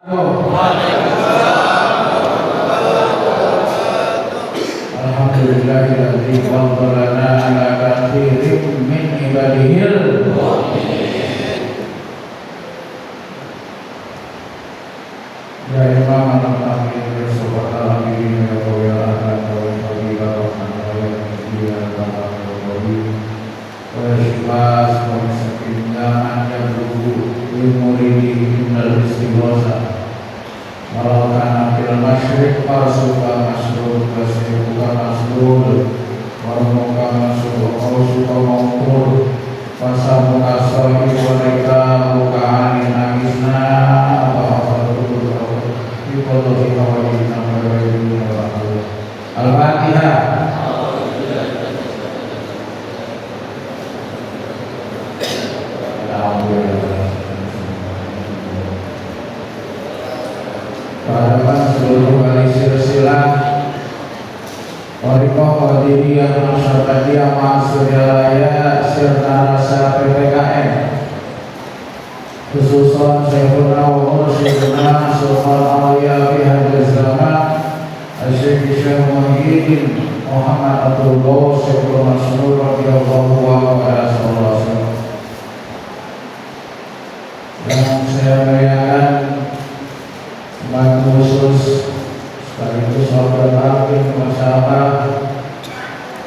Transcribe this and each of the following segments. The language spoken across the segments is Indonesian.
Alhamdulillahilladzi fadhalana ala katsirin min ibadihil mu'minin. Ya Imam al-Amin subhanallahi wa ta'ala wa fadilah wa shifa wa sakinah yablugu lil muridi minal istighosa walau kana fil masyriq farsuka masrur wasiruka masrur warmuka masrur qawsuka mawkur fasamuka sahi warika muka anin nagisna Al-Fatihah. Harapan seluruh kali silsilah Warikoh Qadiriyah Masyarakat Maksudilaya serta rasa PPKM khususan Syekhuna wa Mursyiduna Sultan Aulia fi hadzal zaman Syekh Muhyiddin Muhammad Abdullah Syekhul Masmur radhiyallahu anhu yang saya muliakan bantu khusus sekaligus saudara hakim masyarakat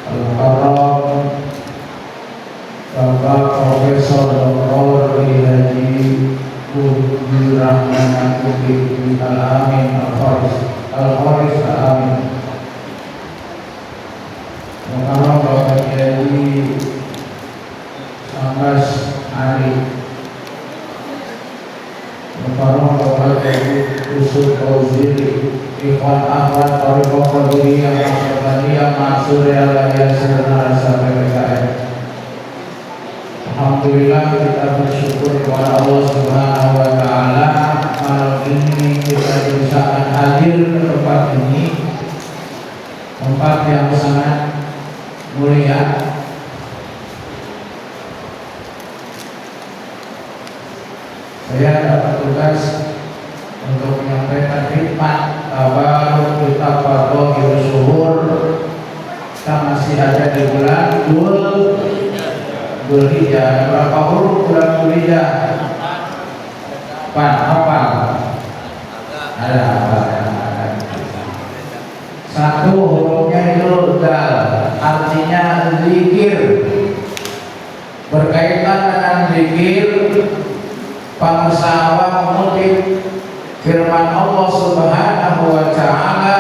Al-Mukarram Bapak Profesor Dr. Haji Budi Rahman Budi Al-Amin Al-Kharis Al-Amin Mukarram Bapak Haji Sambas Ali Mukarram Bapak Haji Usud Fauzili Ikhwan Ahmad Tariqah Qadiriyah Masyarakat Maksudilaya serta rasa PPKM. Alhamdulillah kita bersyukur kepada Allah Subhanahu wa taala malam ini kita bisa hadir ke tempat ini, tempat yang sangat mulia. Saya dapat tugas untuk menyampaikan khidmat kabar kita pada Syuhur. Kita masih ada di bulan Dzulhijjah. Berapa huruf bulan Dzulhijjah? Apa? Ada apa? Satu hurufnya itu dal, artinya zikir. Berkaitan dengan zikir, pengusaha mengutip firman Allah Subhanahu wa taala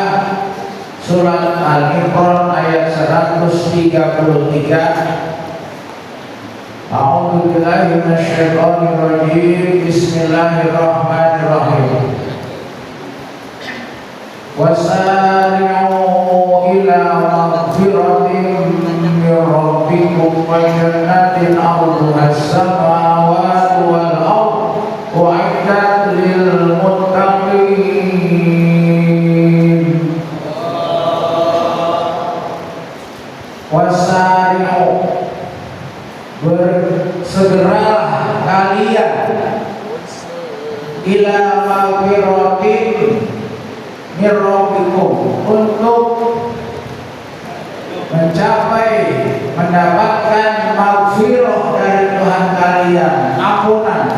surat Al-Imran ayat 133. A'udzu billahi minasyaitonir rajim. Bismillahirrahmanirrahim. Wasari'u ila maghfiratin min rabbikum wa jannatin 'arduha as-samawati wal ardh u'iddat lil muttaqin. Wasari'u, bersegeralah kalian ila maghfiratin min rabbikum, untuk mencapai mendapatkan maghfirah dari Tuhan kalian, ampunan,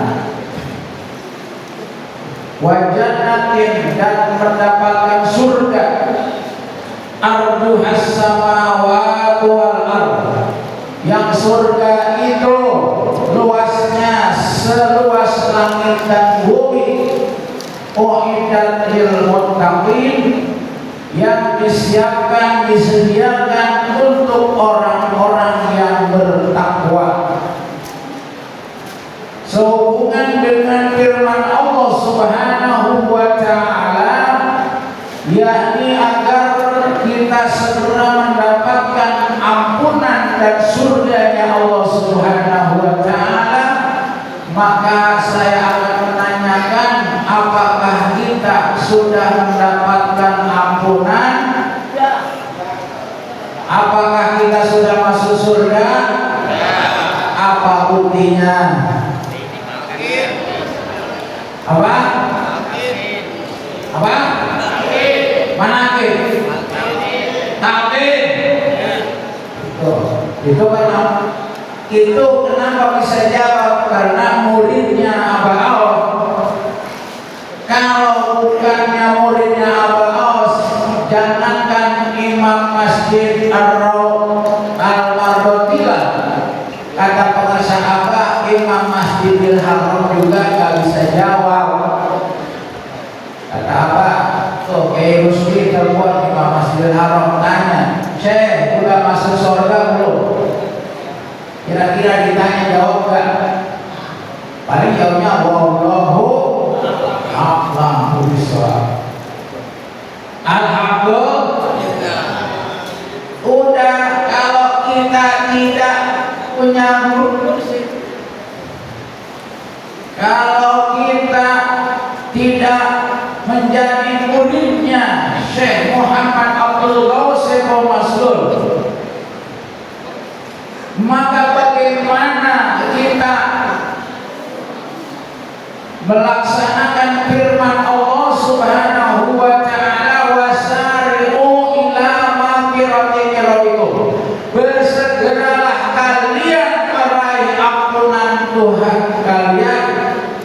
wa jannatin, dan mendapatkan surga, arduhas samawati wal ardh, yang surga itu luasnya seluas langit dan bumi, u'iddat lil muttaqin, yang disediakan untuk orang-orang yang bertakwa. Sehubungan dengan firman Allah Subhanahu wa taala, yakni agar kita segera mendapatkan ampunan dan surganya Allah Subhanahu wa taala, maka saya akan menanyakan, apakah kita sudah mendapatkan ampunan? Apakah kita sudah masuk surga? Apa buktinya? Apa? manakib, takbir. Itu karena itu kenapa bisa jawab, karena muridnya Aba Aus. Kalau bukannya muridnya Aba Aus, jangankan imam Masjid Al-Mardotilah, kata pengasah apa, imam Masjidil Haram juga gak bisa jawab. Kata apa? Tuh Kiai Rusdi telepon imam Masjidil Haram, tanya, Syekh udah masuk surga belum? Kira-kira ditanya jawab gak? Paling jawabnya wallahu a'lam bishawab. Alhamdulillah. Udah, kalau kita tidak punya guru, kalau kita tidak menjadi muridnya Syekh Muhammad Abdul Ghaus Maslul, maka bagaimana kita melaksanakan firman Allah Subhanahu wa ta'ala, wasari'u ila maghfiratin min rabbikum, bersegeralah kalian meraih ampunan Tuhan kalian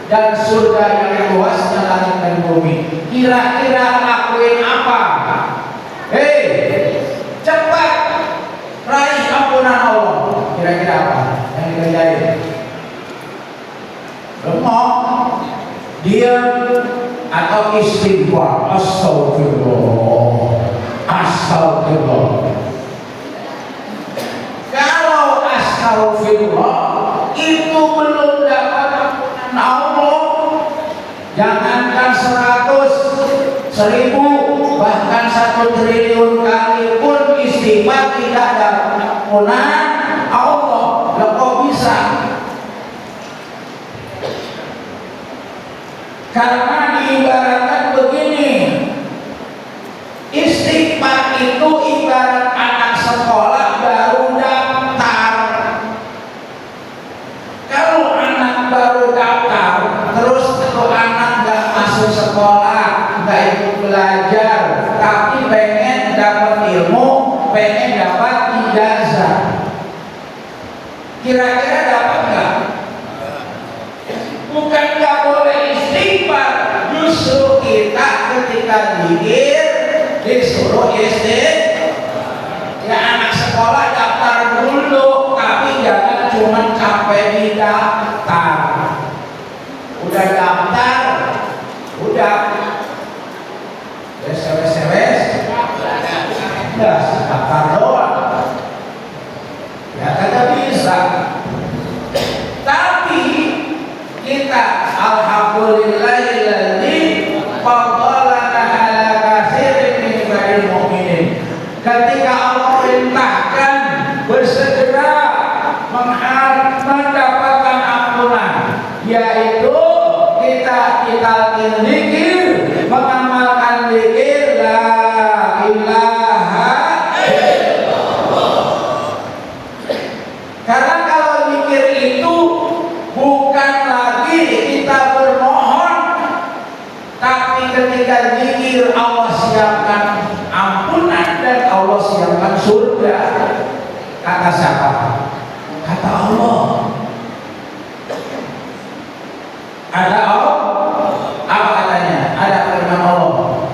dan surga yang luasnya langit dan bumi. Kira-kira lakuin apa? Hei, cepat raih ampunan Allah. Kira-kira apa yang dikerjain? Bengong, diam, atau istighfar? Astagfirullah, astagfirullah. Kalau astagfirullah itu belum dapat ampunan Allah, jangankan 100, 1000, bahkan 1 triliun kali pun istighfar tidak dapat ampunan Allah. Lah kok bisa? Karena diibaratkan begini, istighfar itu ibarat anak sekolah baru daftar. Kalau anak baru daftar, terus itu anak gak masuk sekolah, gak ikut belajar, tapi pengen dapat ilmu, pengen dapat ijazah, kira-kira dapat gak? Bukan gak boleh istighfar, justru kita ketika zikir disuruh istighfar. Ya anak sekolah daftar dulu, tapi jangan cuma capek di daftar. Udah daftar, udah sewes-sewes, udah daftar doang, ya kagak bisa. Tapi kita alhamdulillahilladzi faddalana ala katsirin min ibadil mu'minin. Ketika Allah perintahkan bersegera mendapatkan ampunan, yaitu kita zikir, mengamalkan zikir la ilaha illallah. Karena kalau zikir itu bukan lagi kita bermohon, tapi ketika zikir Allah siapkan ampunan dan Allah siapkan surga. Kata siapa? Kata Allah. Ada Allah. Apa katanya? Ada firman Allah.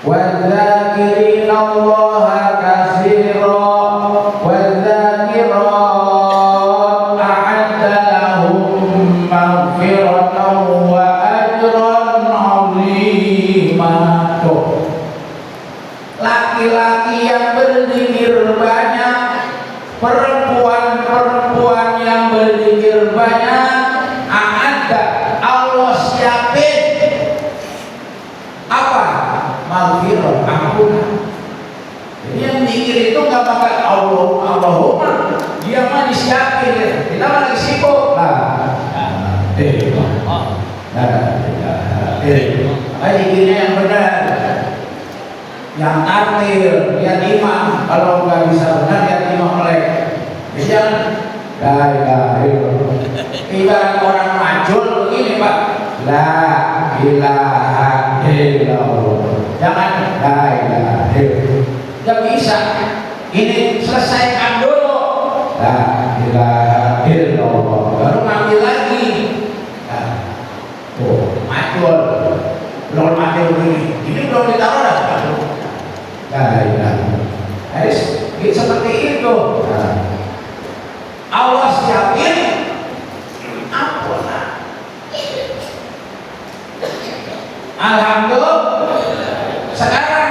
وَالذَّاكِرِينَ اللَّهَ كَثِيرًا وَالذَّاكِرَاتِ أَعَدَّ لَهُم مَّغْفِرَةً وَأَجْرًا عَظِيمًا. Laki-laki yang berzikir banyak, perempuan-perempuan yang berzikir banyak, ada Allah siapin apa? Maghfirah, ampunan. Jadi yang zikir itu nggak bakal Allahumma, dia mah disiapin. Kita mah lagi sibuk lah. Zikirnya yang benar, yang tartil, yang imam. Kalau nggak bisa benar, yang imam melek. Jadi jangan la ilaha illallah. Ibarat orang majul begini Pak, la ilaha illallah. Jangan la ilaha bisa. Ini selesaikan dulu. La ilaha illallah. Baru ngambil lagi. Nah, tuh, macul. Belum macul begini. Ini belum ditaruh dah. La ilaha. Harus seperti itu. Nah. Allah siapin ampun. Alhamdulillah. Sekarang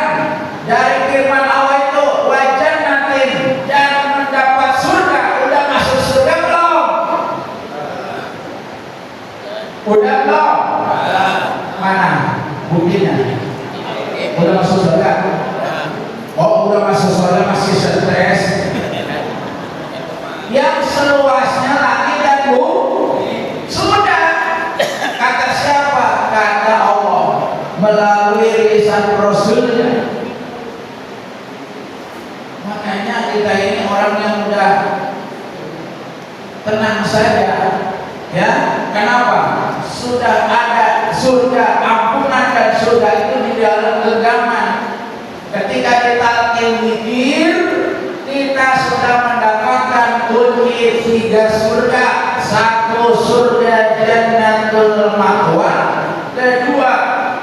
dari firman Allah itu wajan nanti dan mendapat surga. Udah masuk surga belum? Udah belum? Mana buktinya? Udah masuk surga? Oh, udah masuk surga masih stres. Yang seluasnya langit dan bumi sudah. Kata siapa? Kata Allah melalui lisan Rasulnya. Makanya kita ini orang yang udah tenang saja, ya. Kenapa? Sudah ada surga ampunan dan surga itu di dalam genggaman. Ketika kita mikir, kita sudah mendapatkan kunci 3 surga. 1 surga Jannatul Ma'wa, kedua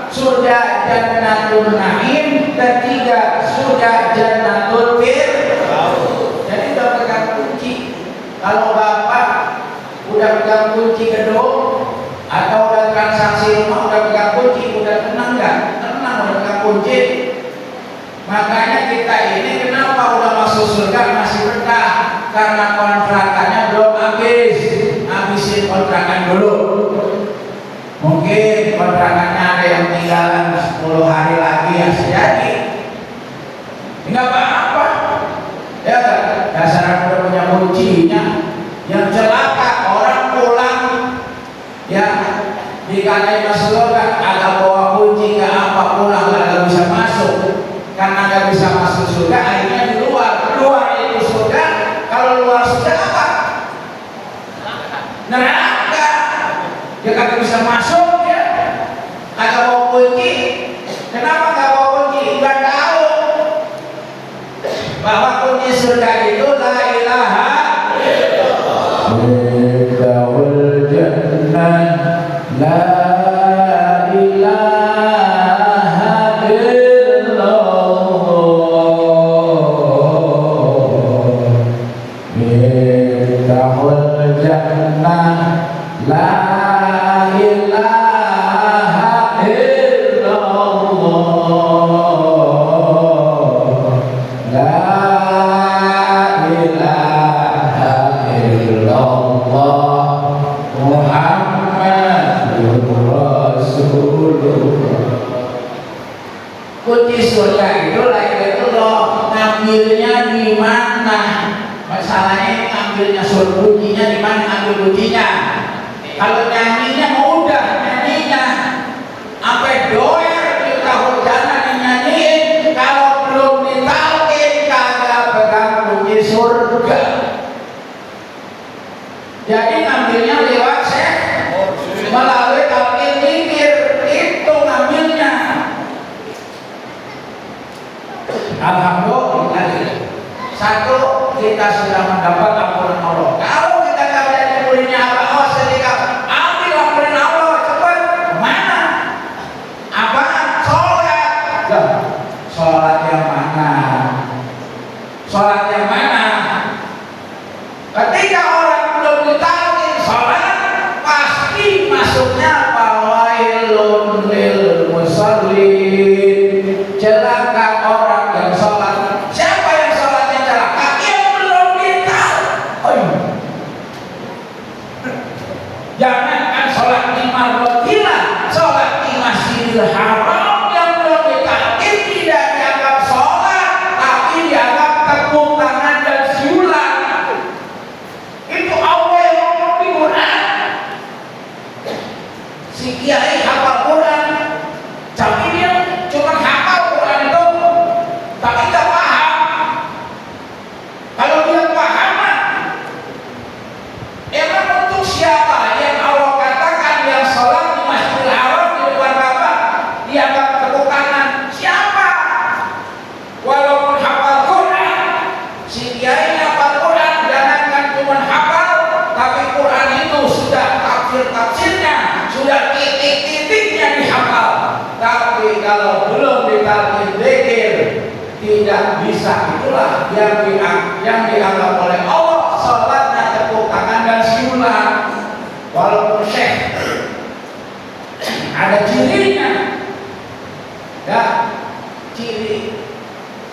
surga Jannatul Naim, ketiga surga Jannatul Firdaus. Jadi udah pegang kunci. Kalau Bapak udah pegang kunci gedung atau udah transaksi rumah udah pegang kunci, udah tenang nggak? Tenang, udah pegang kunci. Makanya kita ini kenapa udah masuk surga masih betah? Karena kontrakannya belum habis. Habisin kontrakan dulu. Mungkin kontrakannya ada yang tinggalan 10 hari lagi ya sejadi. Enggak apa-apa. Ya kan? Dasar udah punya kuncinya. Yang celaka orang pulang ya dikatain masuk surga, agak bawa kunci ke apa pulang nggak bisa masuk. Karena nggak bisa masuk surga, akhirnya di luar. Luar itu surga. Kalau luar surga apa? Neraka. Dia kagak bisa masuk ya. Kagak bawa kunci. Kenapa nggak bawa kunci? Nggak tahu bahwa kunci surga itu la ilaha illallah. Midawul jannah la kunci surga itu itu loh, ngambilnya di mana? Masalahnya ngambilnya surga kuncinya di mana? Ngambil kuncinya. Kalau nyanyinya mudah nyanyinya, sampai doer kita hujana nyanyiin. Kalau belum ditalkin kagak pegang kunci surga. Jadi ngambilnya lewat melalui talqin zikir itu ngambilnya. Alhamdulillah. 1, kita sudah mendapat ampunan Allah. Kalau kita nggak ada diampuninnya Allah, awas ketika ambil ampunan Allah cepat. Mana? Apa? Sholat. Sholat yang mana? Sholat yang mana? Ketika orang belum ditalqin sholat, pasti masuknya fawailun lil musallin. Celaka orang yang sholat. Siapa yang sholatnya celaka? Yang belum ditalqin. Jangankan sholat di marrotilah, sholat di Masjidil Haram yang belum ditalqin tidak dianggap sholat, tapi dianggap tepuk kalau belum ditalkin zikir tidak bisa. Itulah yang dianggap oleh Allah salatnya tepuk tangan dan siulan. Walaupun syekh ada cirinya, ya, ciri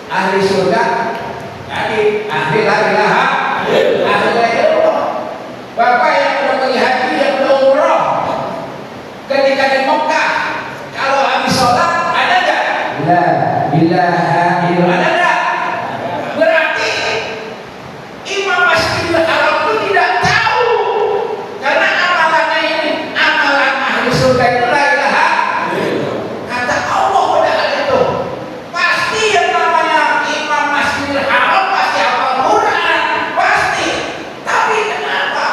ahli surga, jadi ahli la ilaha illallah. Bapak yang udah pergi haji, yang udah umroh, ketika di Mekah, kalau habis sholat ada nggak? La ilaha illallah. Ada nggak? Berarti Imam Masjidil Haram itu tidak tahu, karena amalannya ini amalan ahli surga itu la ilaha. Kata Allah pada hal itu, pasti yang namanya Imam Masjidil Haram pasti hafal Quran, pasti. Tapi kenapa?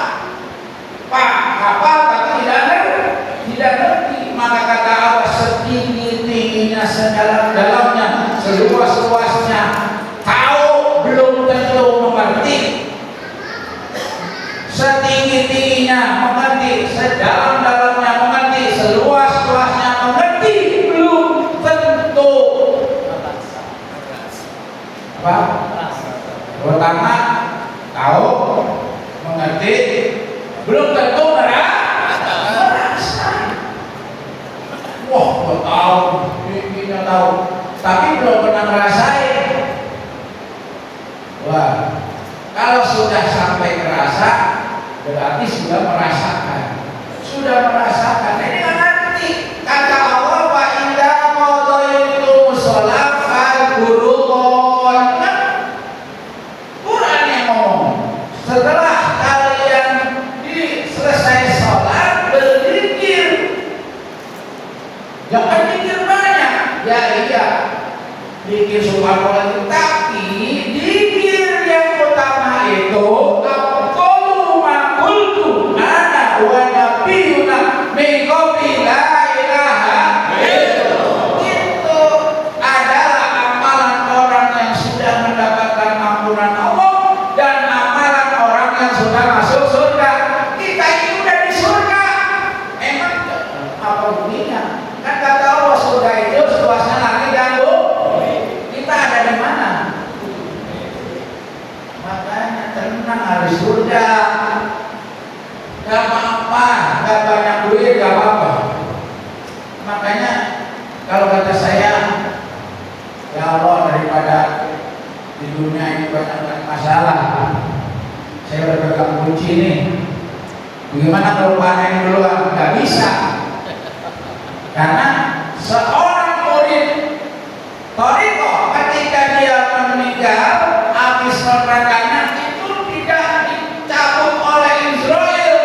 Pak hafal tapi tidak ngerti. Maka kata Allah, setinggi-tingginya, sedalam-dalamnya, seluas-luasnya, tahu belum tentu mengerti. Setinggi-tingginya mengerti, sedalam-dalamnya mengerti, seluas-luasnya mengerti, belum tentu. Apa? Pertama, tahu, mengerti, belum tentu merasa. Wah, tahu, kita tahu, tapi belum pernah ngerasain. Wah, kalau sudah sampai ngerasa, berarti sudah merasakan. Ini nggak ngerti. Kata Allah, wa idza qadaytum shalah fadhkurullah. Quran yang ngomong, setelah kalian selesai sholat berzikir. Jangan zikir banyak. Ya iya, zikir subhanallah, tapi zikir yang utama itu aqulu ma qultu ana wa nabiyuna min qabli la ilaha illallah. Itu adalah amalan orang yang sudah mendapatkan ampunan Allah dan amalan orang yang sudah masuk surga. Kita ini udah di surga. Emang apa bunyinya? Kan kata Allah, surga itu seluasnya langit dan bumi. Kita ada di mana? Makanya tenang, harus surga. Gak apa-apa, gak banyak duit, gak apa-apa. Makanya kalau kata saya, ya Allah, daripada di dunia ini banyak masalah, saya udah pegang kunci nih. Bagaimana kalau panen duluan? Gak bisa. Karena seorang murid Thariqah ketika dia meninggal, habis menerangkannya itu tidak dicabut oleh Israel.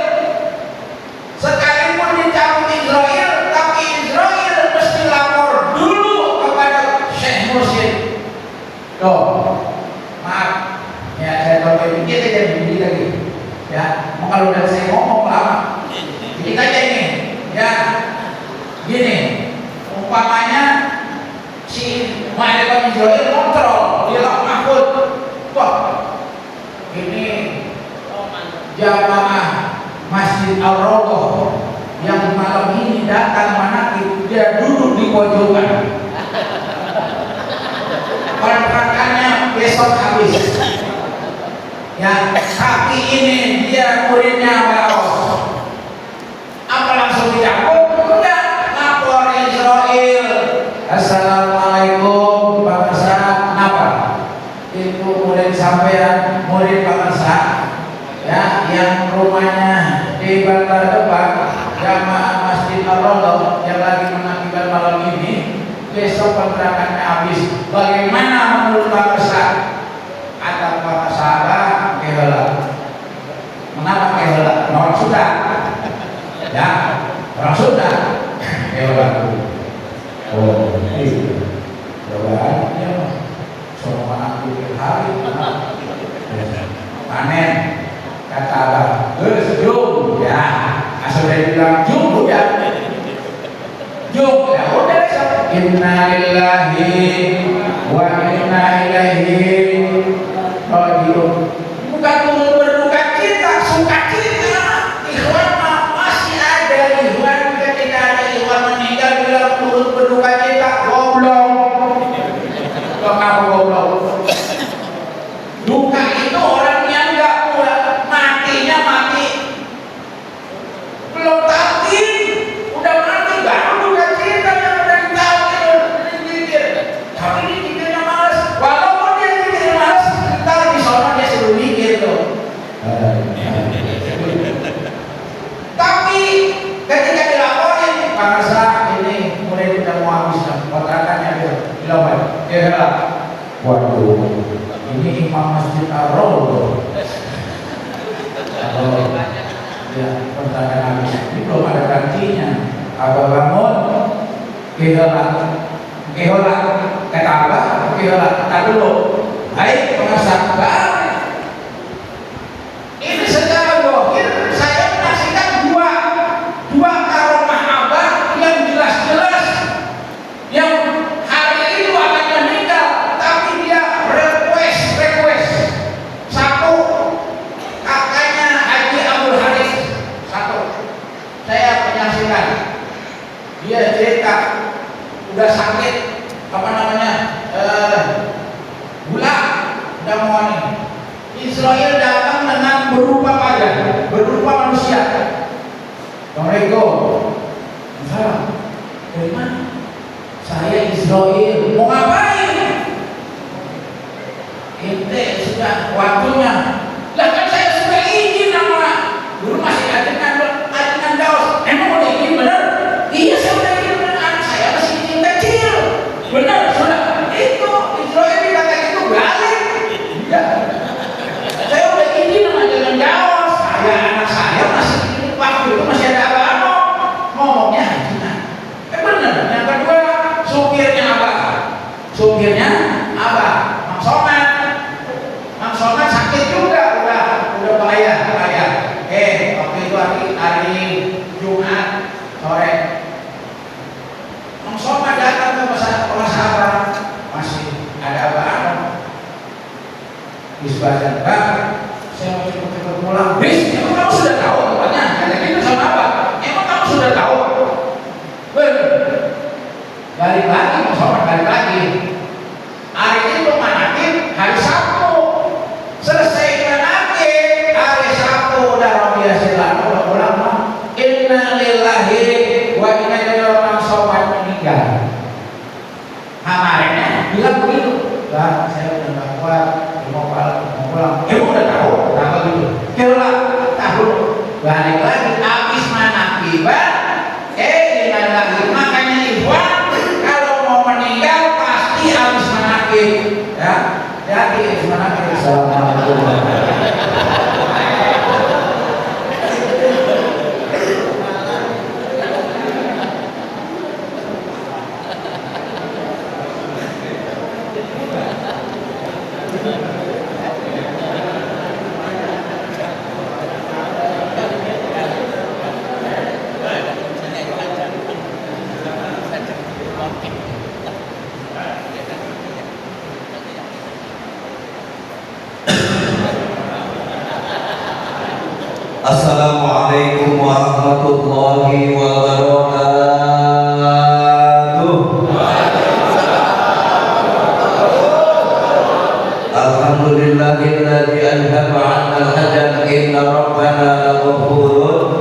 Sekalipun dicabut Israel, tapi Israel mesti lapor dulu kepada Syekh Mursyid. Maaf, ya saya tahu dikit aja begini lagi. Ya, kalau udah saya ngomong lama, dikit aja ini. Ya. Gini, umpamanya si malaikat Israel kontrol di Lauh Mahfuz. Wah, ini jamaah Masjid Al-Rawdah yang malam ini datang manakib, dia duduk di pojokan. Kontrakannya besok habis. Ya, tapi ini dia muridnya Baros. Apa langsung dicabut? Israel. Assalamualaikum Pak Mersa. Kenapa? Itu murid sampean, murid Pak Mersa, ya, yang rumahnya di Bantar Depan, jamaah Masjid Al-Rawdah yang lagi menakibkan malam ini, besok kontrakannya habis. Bagaimana menurut Pak Mersa? Ada Pak sahabat keheula. Mengapa keheula? Orang Sunda. Ya, orang Sunda. Keheula. Oh, ini jawabannya sama aku hari panen. Kata abah, jum ya, asal dari bilang jum ya, jum ya udah. Inna lillahi wa inna ilaihi rajiun. Bukan turun berduka cita, suka cita. Ikhwan masih ada ikhwan, ketika ada ikhwan meninggal bilang turun berduka cita. bilang kira waduh ini imam masjid Ar-Raud kalau ya pertanyaan ini belum ada gantinya apa bangun kira kata apa kira tak dulu baik pengasapan ini secara dohir saya menyaksikan dua karomah abah yang jelas-jelas yang hari itu akan meninggal tapi dia request satu kakaknya Haji Abdul Haris satu saya menyaksikan dia cerita udah sakit apa namanya gula udah mau nih Israel datang dengan berupa pajan berupa manusia. Assalamualaikum. Salam. Dari mana? Saya Israel. Mau ngapain? Ente sudah waktunya. Lah kan saya sudah izin sama dulu masih ajakan Daus. Emang udah izin benar? Iya saya udah izin benar. Anak saya masih izin kecil. Benar sudah. Itu Israel dikata itu balik. Iya. Saya udah izin sama ajakan Daus. Anak saya masih waktu itu masih ada apa-apa. Ngomongnya hajinan. Benar. Yang kedua supirnya apa? Mang Somad sakit juga udah bahaya. Waktu itu hari Jumat sore Mang Somad datang ke masyarakat masih ada apa-apa. Disebutkan saya mau cepet-cepet pulang. Emang kamu sudah tahu tempatnya? Kata gitu sama apa? Emang kamu sudah tahu? Balik lagi, Mang Somad balik lagi. Hari itu manakin hari Sabtu. Selesai manakin hari Sabtu udah Rabiah Silano udah pulang. Inna lillahi wa inna ilaihi Mang Somad meninggal. Kemarinnya bilang begitu. Lah saya udah gak kuat, mau pulang. Udah tahu, kenapa gitu? Kira tahu. Balik lagi habis manakiban. Lagi makanya Ikhwan kalau mau meninggal pasti habis manakib ya. Jadi habis manakib. Assalamualaikum. Assalamualaikum warahmatullahi wabarakatuh. Alhamdulillahilladzi alhama 'anna al-hajan inna rabbana laghafurun.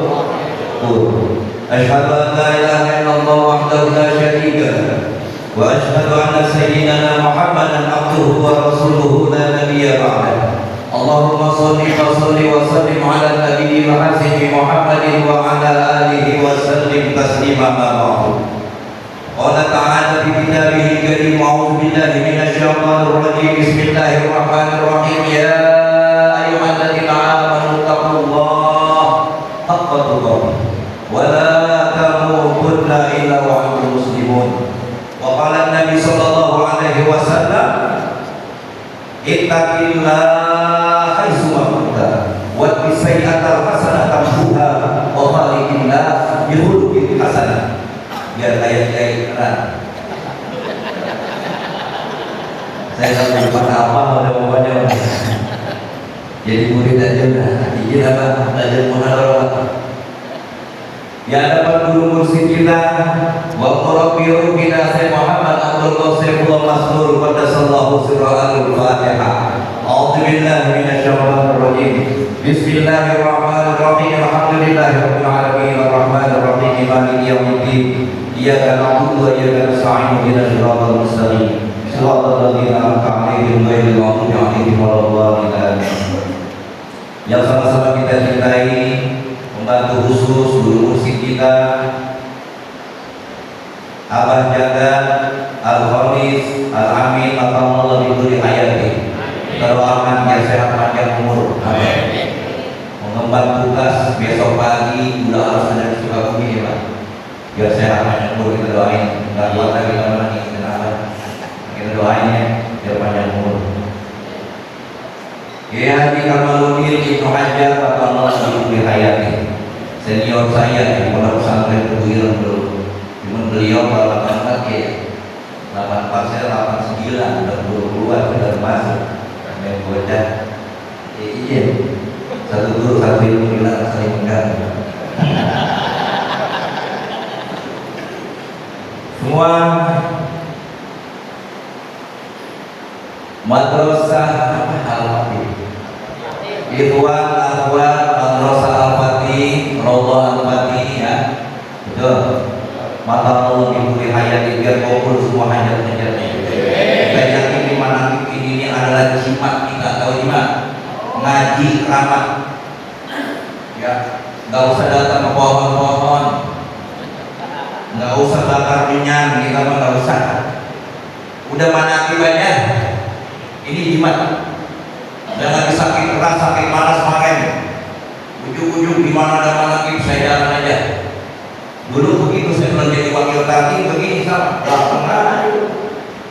Asyhadu an la ilaha illallah wahdahu la syarika lahu wa asyhadu anna sayyidina Muhammadan abduhu wa rasuluhu la nabiyya ba'dahu. Allahumma sholli wa sallim ala nabiyyi Muhammadin wa ala alihi wa sallim taslima ma ba'du. Qala ta'ala fi kitabihi karim a'udzu billahi minasy syaithanir rajim. Bismillahirrahmanirrahim. Ya ayyuhalladzina amanu taqullaha haqqa tuqatih wa la tamutunna illa wa antum muslimun. Wa qala an-nabi sallallahu alaihi wasallam ittaqillaha haitsu ma kunta wa bisayyi'atil hasanati tamhuha wa khaliqin nas bi khuluqin hasanah. Biar kayak keren. Saya nggak lupa apa mudah-mudahan jadi murid aja lah. Izin apa? Belajar muhadarah. Ya hadapan guru mursyid kita wa qarabiyu kita Syekh Muhammad Abdul Qasim Masrur qaddasallahu sirrahul Fatihah. A'udzu billahi minasyaitonir rajim. Bismillahirrahmanirrahim. Alhamdulillahirabbil alamin arrahmanir rahim maliki yaumiddin. Iyyaka na'budu wa iyyaka nasta'in ihdinas siratal mustaqim. Shiratal ladzina an'amta 'alaihim ghairil maghdubi 'alaihim waladdallin. Yang sama-sama kita cintai, membantu khusus guru musik kita Abah Jagat Al-Khamis biar sehat panjang umur. Amin. Mengemban tugas besok pagi udah harus ada di Sukabumi ya Pak. Biar sehat panjang umur, kita doain. Nggak kuat lagi lama lagi kita doain ya biar panjang umur. Ya Haji Kamaludin Ibnu Hajar Bapak Ibnu Hayati, senior saya di Pondok Pesantren Tebu Ireng dulu. Cuma beliau kalau 84 ya, 84 saya 89 udah buru-buruan sudah masuk. Main bocah. Iya. Satu guru satu ilmu bilang saling mengganggu. Semua madrasah Al-Fatih, Ikhwan Akhwat Madrasah Al-Fatih, Raudhah Al-Fatih ya, betul. Mata Allah diberi hayat biar kumpul semua hajat-hajatnya. Kita yakin di mana ini adalah jimat kita, tahu jimat? Ngaji keramat. Ya, nggak usah datang ke pohon-pohon, nggak usah bakar minyak, kita mah nggak usah. Udah mana akibatnya? Ini jimat. Dan lagi sakit keras, sakit panas kemarin. Ujung-ujung di mana ada manakib saya jalan aja. Dulu begitu saya belum jadi wakil tadi begini sama, datang aja.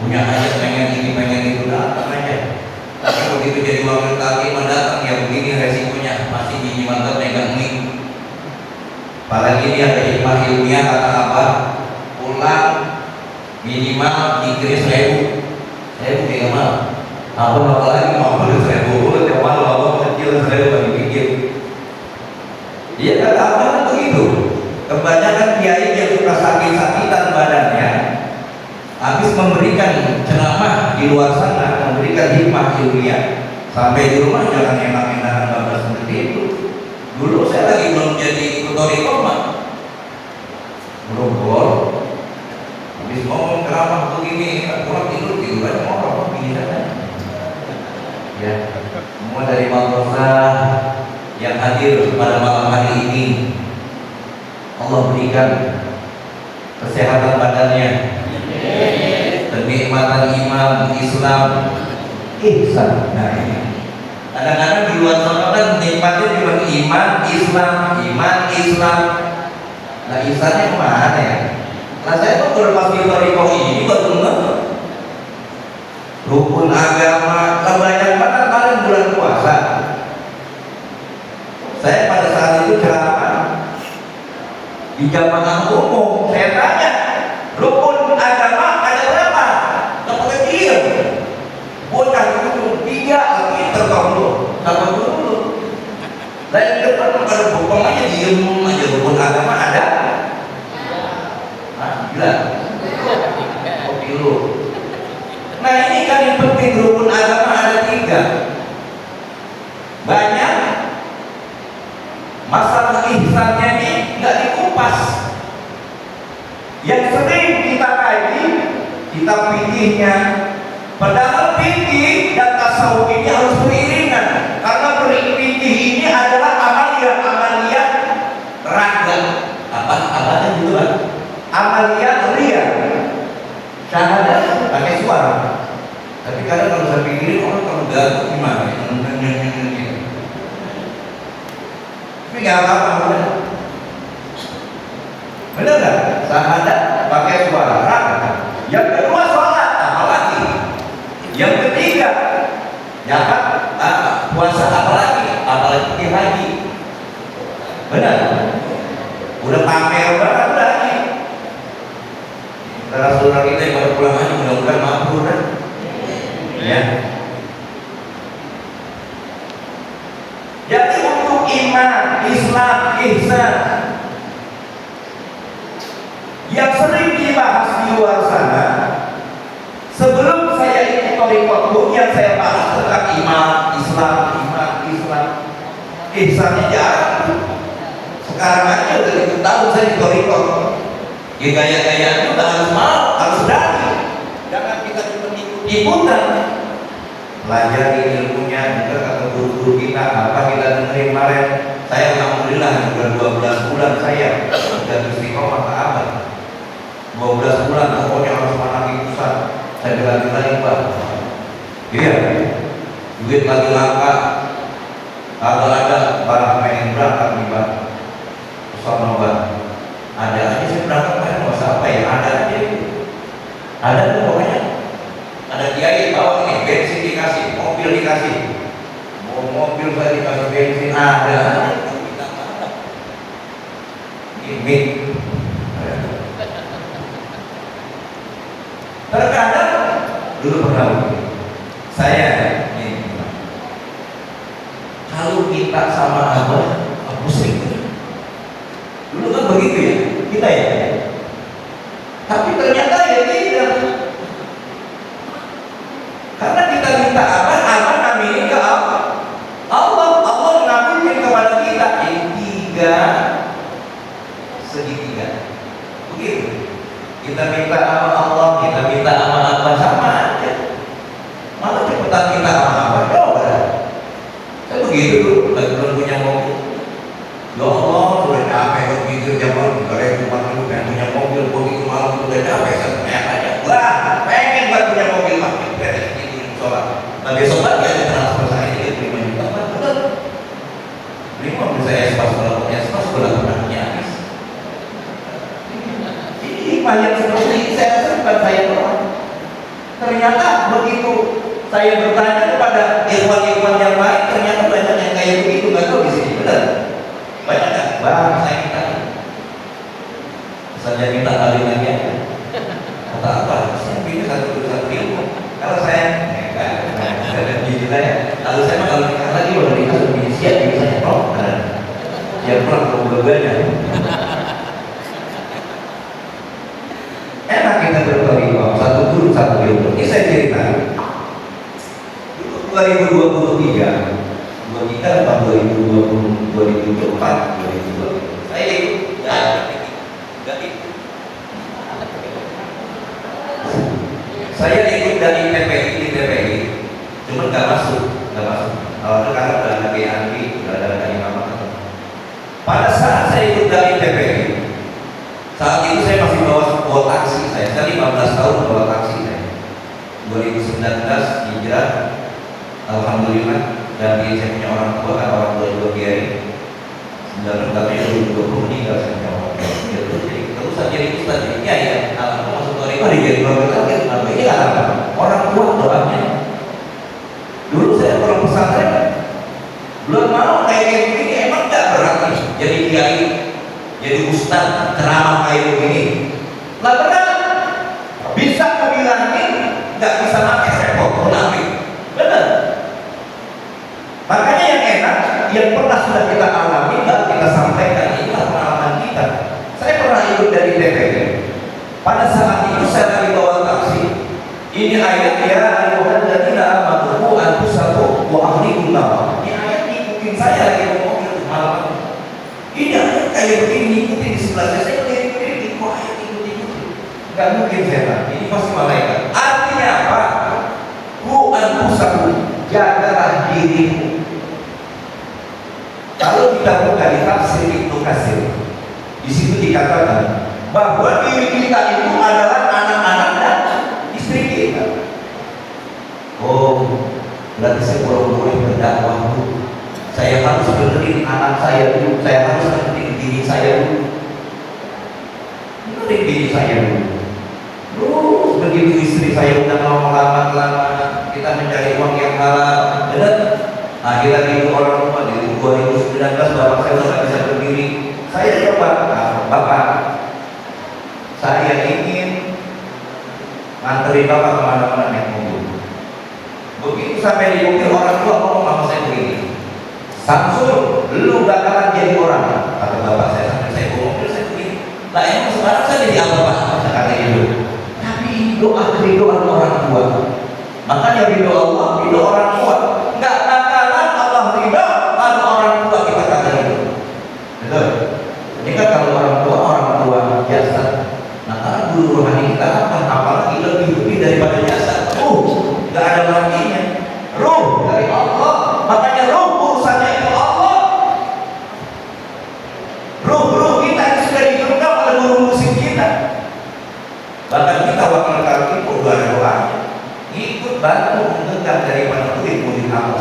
Punya hajat pengen ini pengen itu datang aja. Tapi begitu jadi wakil tadi mendatang ya begini resikonya masih gigi mantap megang mic. Apalagi dia ada hikmah ilmiah kata apa? Pulang minimal dikira 1000 kayak mana? Apa lagi mau beli 1000 tiap malam apa kecil 1000 bagi pikir. Dia kata apa begitu? Kebanyakan kiai yang suka sakit-sakitan badannya habis memberikan ceramah di luar sana, memberikan hikmah ilmiah, sampai di rumah jangan enak-enakan bablas seperti itu. Dulu saya lagi belum jadi tutor ikoma, belum gol, habis ngomong ceramah begini, kurang tidur aja ngomong begini saja. Ya, semua dari madrasah yang hadir pada malam hari ini, Allah berikan kesehatan badannya, kenikmatan iman, Islam, ihsan. Nah ini kadang-kadang di luar sana kan nikmatnya cuma iman, Islam. Nah ihsannya kemana ya? Nah saya tuh berlepas di Toriko ini baru nggak rukun agama, banyak banget kalian bulan puasa. Saya pada saat itu ceramah di jamaah umum, saya tanya rukun agama ada berapa? Kepada dia bocah itu 3 lagi tertolong sama dulu. Dan di depan ada bokong aja diem aja, rukun agama ada? Gila. Kopi lu. Nah ini kan yang penting, rukun agama ada 3. Banyak masalah ihsannya ini nggak dikupas. Yang sering kita kaji, kita pikirnya, padahal fikih dan tasawuf ini harus beriringan, karena fikih ini adalah amalia raga. Apa itu kan? Amalia ria. Syahadat pakai suara. Tapi kadang kalau saya pikirin orang kalau gagal gimana? Tapi nggak apa-apa. Benar nggak? Syahadat pakai suara. Yang kedua sholat, apalagi. Yang ketiga zakat, puasa, apalagi haji. Benar? Udah pamer banget lagi. Saudara kita yang baru pulang haji mudah-mudahan makbul kan? Ya. Jadi untuk iman, Islam, ihsan yang sering dibahas di luar sana, sebelum saya ikut thariqah yang saya bahas tentang iman, Islam, ihsannya jarang. Sekarang aja udah 7 tahun saya di thariqah. Ya gaya-gayaan juga harus berani. Jangan kita cuma ikut-ikutan. Pelajari ilmunya, juga kata guru-guru kita, apa kita dengerin kemarin. Saya alhamdulillah udah 12 bulan saya udah istiqomah ke abad. 12 bulan pokoknya harus menangi pusat. Saya bilang lagi Pak. Iya. duit lagi langka, kalau ada barang pengen berangkat nih Pak, sama Pak, ada aja sih berangkat kan, nggak usah apa ya, ada aja, ada tuh pokoknya, ada kiai bawa nih bensin dikasih, mobil dikasih, mau mobil saya dikasih bensin, ada, ini. Terkadang dulu pernah saya ini, kalau kita sama abah pusing. Dulu kan begitu ya kita ya. Tapi ternyata ya tidak. Karena kita minta abah ngambilin ke Allah. Allah ngambilin kepada kita tiga segitiga. Begitu. Kita minta sama Allah, kita minta sama apa sama aja. Malah cepetan kita sama apa coba. Saya begitu dulu, lagi belum punya mobil. Ya Allah, sudah capek begitu zaman kalau cuma dulu pengen punya mobil, begitu malam sudah capek saya aja. Wah, pengen banget punya mobil makin beres gitu sholat. Nah besok pagi ada transfer saya ini 5 juta, betul. 5 mobil saya espas kalau punya espas sudah pernah punya habis. Yang seperti ini saya rasa bukan saya doang. Ternyata begitu saya bertanya kepada ikhwan-ikhwan yang lain, ternyata banyak yang kayak begitu, nggak tahu di sini benar. Banyak kan? Bang, saya minta. Saya minta kali lagi aja. Kata apa? Saya pilih satu ilmu. Kalau saya, gini saya. Kalau saya mah kalau nikah lagi udah nikah sudah siap, biasanya roh. Dia pulang ke mobil-mobilnya. Enak kita berbagi uang, satu guru satu ilmu. Ini saya cerita. Dulu 2023 atau 2024, 2020. Saya ikut saya ikut dari TPI, cuma nggak masuk. Awalnya karena udah ada BNP, udah ada imam. Pada saat saya ikut dari TPI, saat itu saya masih bawa taksi saya 15 tahun bawa taksi saya. 2019 hijrah, alhamdulillah, dan saya punya orang tua, kan orang tua juga kiai. 2020 meninggal saya punya orang tua. Jadi terus saya jadi ustaz, jadi kiai ya. Alhamdulillah masuk ke itu jadi keluarga kalian. Ini apa? Orang tua doanya. Dulu saya orang pesantren, belum mau kayak begini, emang nggak berat nih jadi kiai. Jadi ustaz ceramah kayak begini, lah benar. Bisa kebilangin, nggak bisa pakai repot, munafik, benar. Makanya yang enak, yang pernah sudah kita alami, dan kita sampaikan inilah pengalaman kita. Saya pernah ikut dari TPI. Pada saat itu saya lagi bawa taksi. Ini ayat ya, ayyuhalladzina amanu anfusakum wa ahlikum nar. Ini ayat ngikutin saya lagi ngomong itu malam. Ini ayat kayak begini ngikutin di sebelah saya berdiri kok ayat ikutin. Gak mungkin saya, ini pasti malaikat. Artinya apa? Ku anfusakum, jagalah dirimu. Kalau kita buka di tafsir Ibnu Katsir, di situ dikatakan bahwa diri kita itu adalah anak-anak dan istri kita. Oh, berarti saya boleh berdakwah dulu. Saya harus benerin anak saya dulu, saya harus benerin diri saya dulu. Benerin diri saya dulu. Terus begitu istri saya udah mau lama-lama kita mencari uang yang halal, benar? Akhirnya itu orang tua di 2019 bapak saya udah bisa berdiri. Saya coba, bapak, saya ingin nganterin bapak kemana-mana naik mobil. Begitu sampai di mobil orang tua ngomong sama saya begini, Samsul, lu bakalan jadi orang. Kata bapak saya sampai saya bawa mobil saya begini. Lah emang sekarang saya jadi apa pak? Kata ibu. Tapi ini doa orang tua. Makanya ridho Allah, ridho orang tua. Nggak bakalan Allah ridho kalau orang tua kita kata itu. Betul. Ini kan kalau orang tua biasa. Nah karena guru rohani kita apalagi lebih daripada jasa. Nggak ada artinya. Ruh dari Allah. Makanya ruh urusannya itu Allah. Ruh kita itu sudah digenggam oleh guru musik kita. Bahkan kita wakil kali pun ada doanya. Ikut bantu menggenggam daripada murid-murid Allah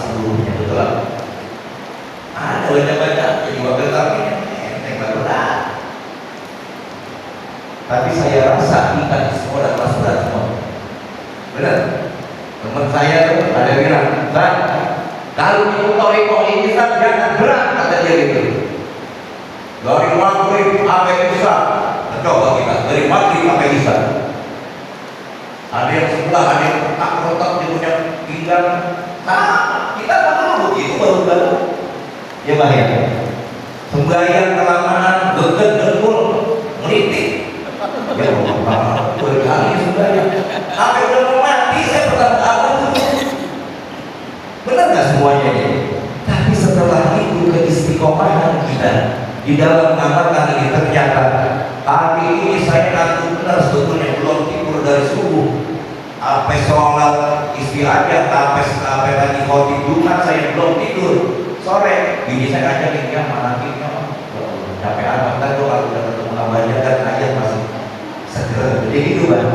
saya tuh ada yang bilang, Bang, kalau itu toriko ini kan jangan berat, kata dia gitu. Dari maghrib sampai isya, coba kita dari maghrib sampai isya. Ada yang sebelah, ada yang kotak-kotak dia punya pinggang. Nah, kita tahu begitu baru-baru. Ya bahaya. Sembahyang kelamaan, geget dengkul, melitik. Ya Allah, berkali sembahyang. Sampai udah mau mati, saya bertanya benar nggak semuanya ini? Tapi setelah itu keistiqomahan kita di dalam mengamalkan ini ternyata hari ini saya ngaku benar sebetulnya belum tidur dari subuh. Sampai sholat istirahat, sampai tadi khotib Jumat saya belum tidur. Sore, bini saya ngajakin dia mana kita, capek amat kan tuh kalau udah ketemu abahnya kan aja masih seger. Jadi gitu bang.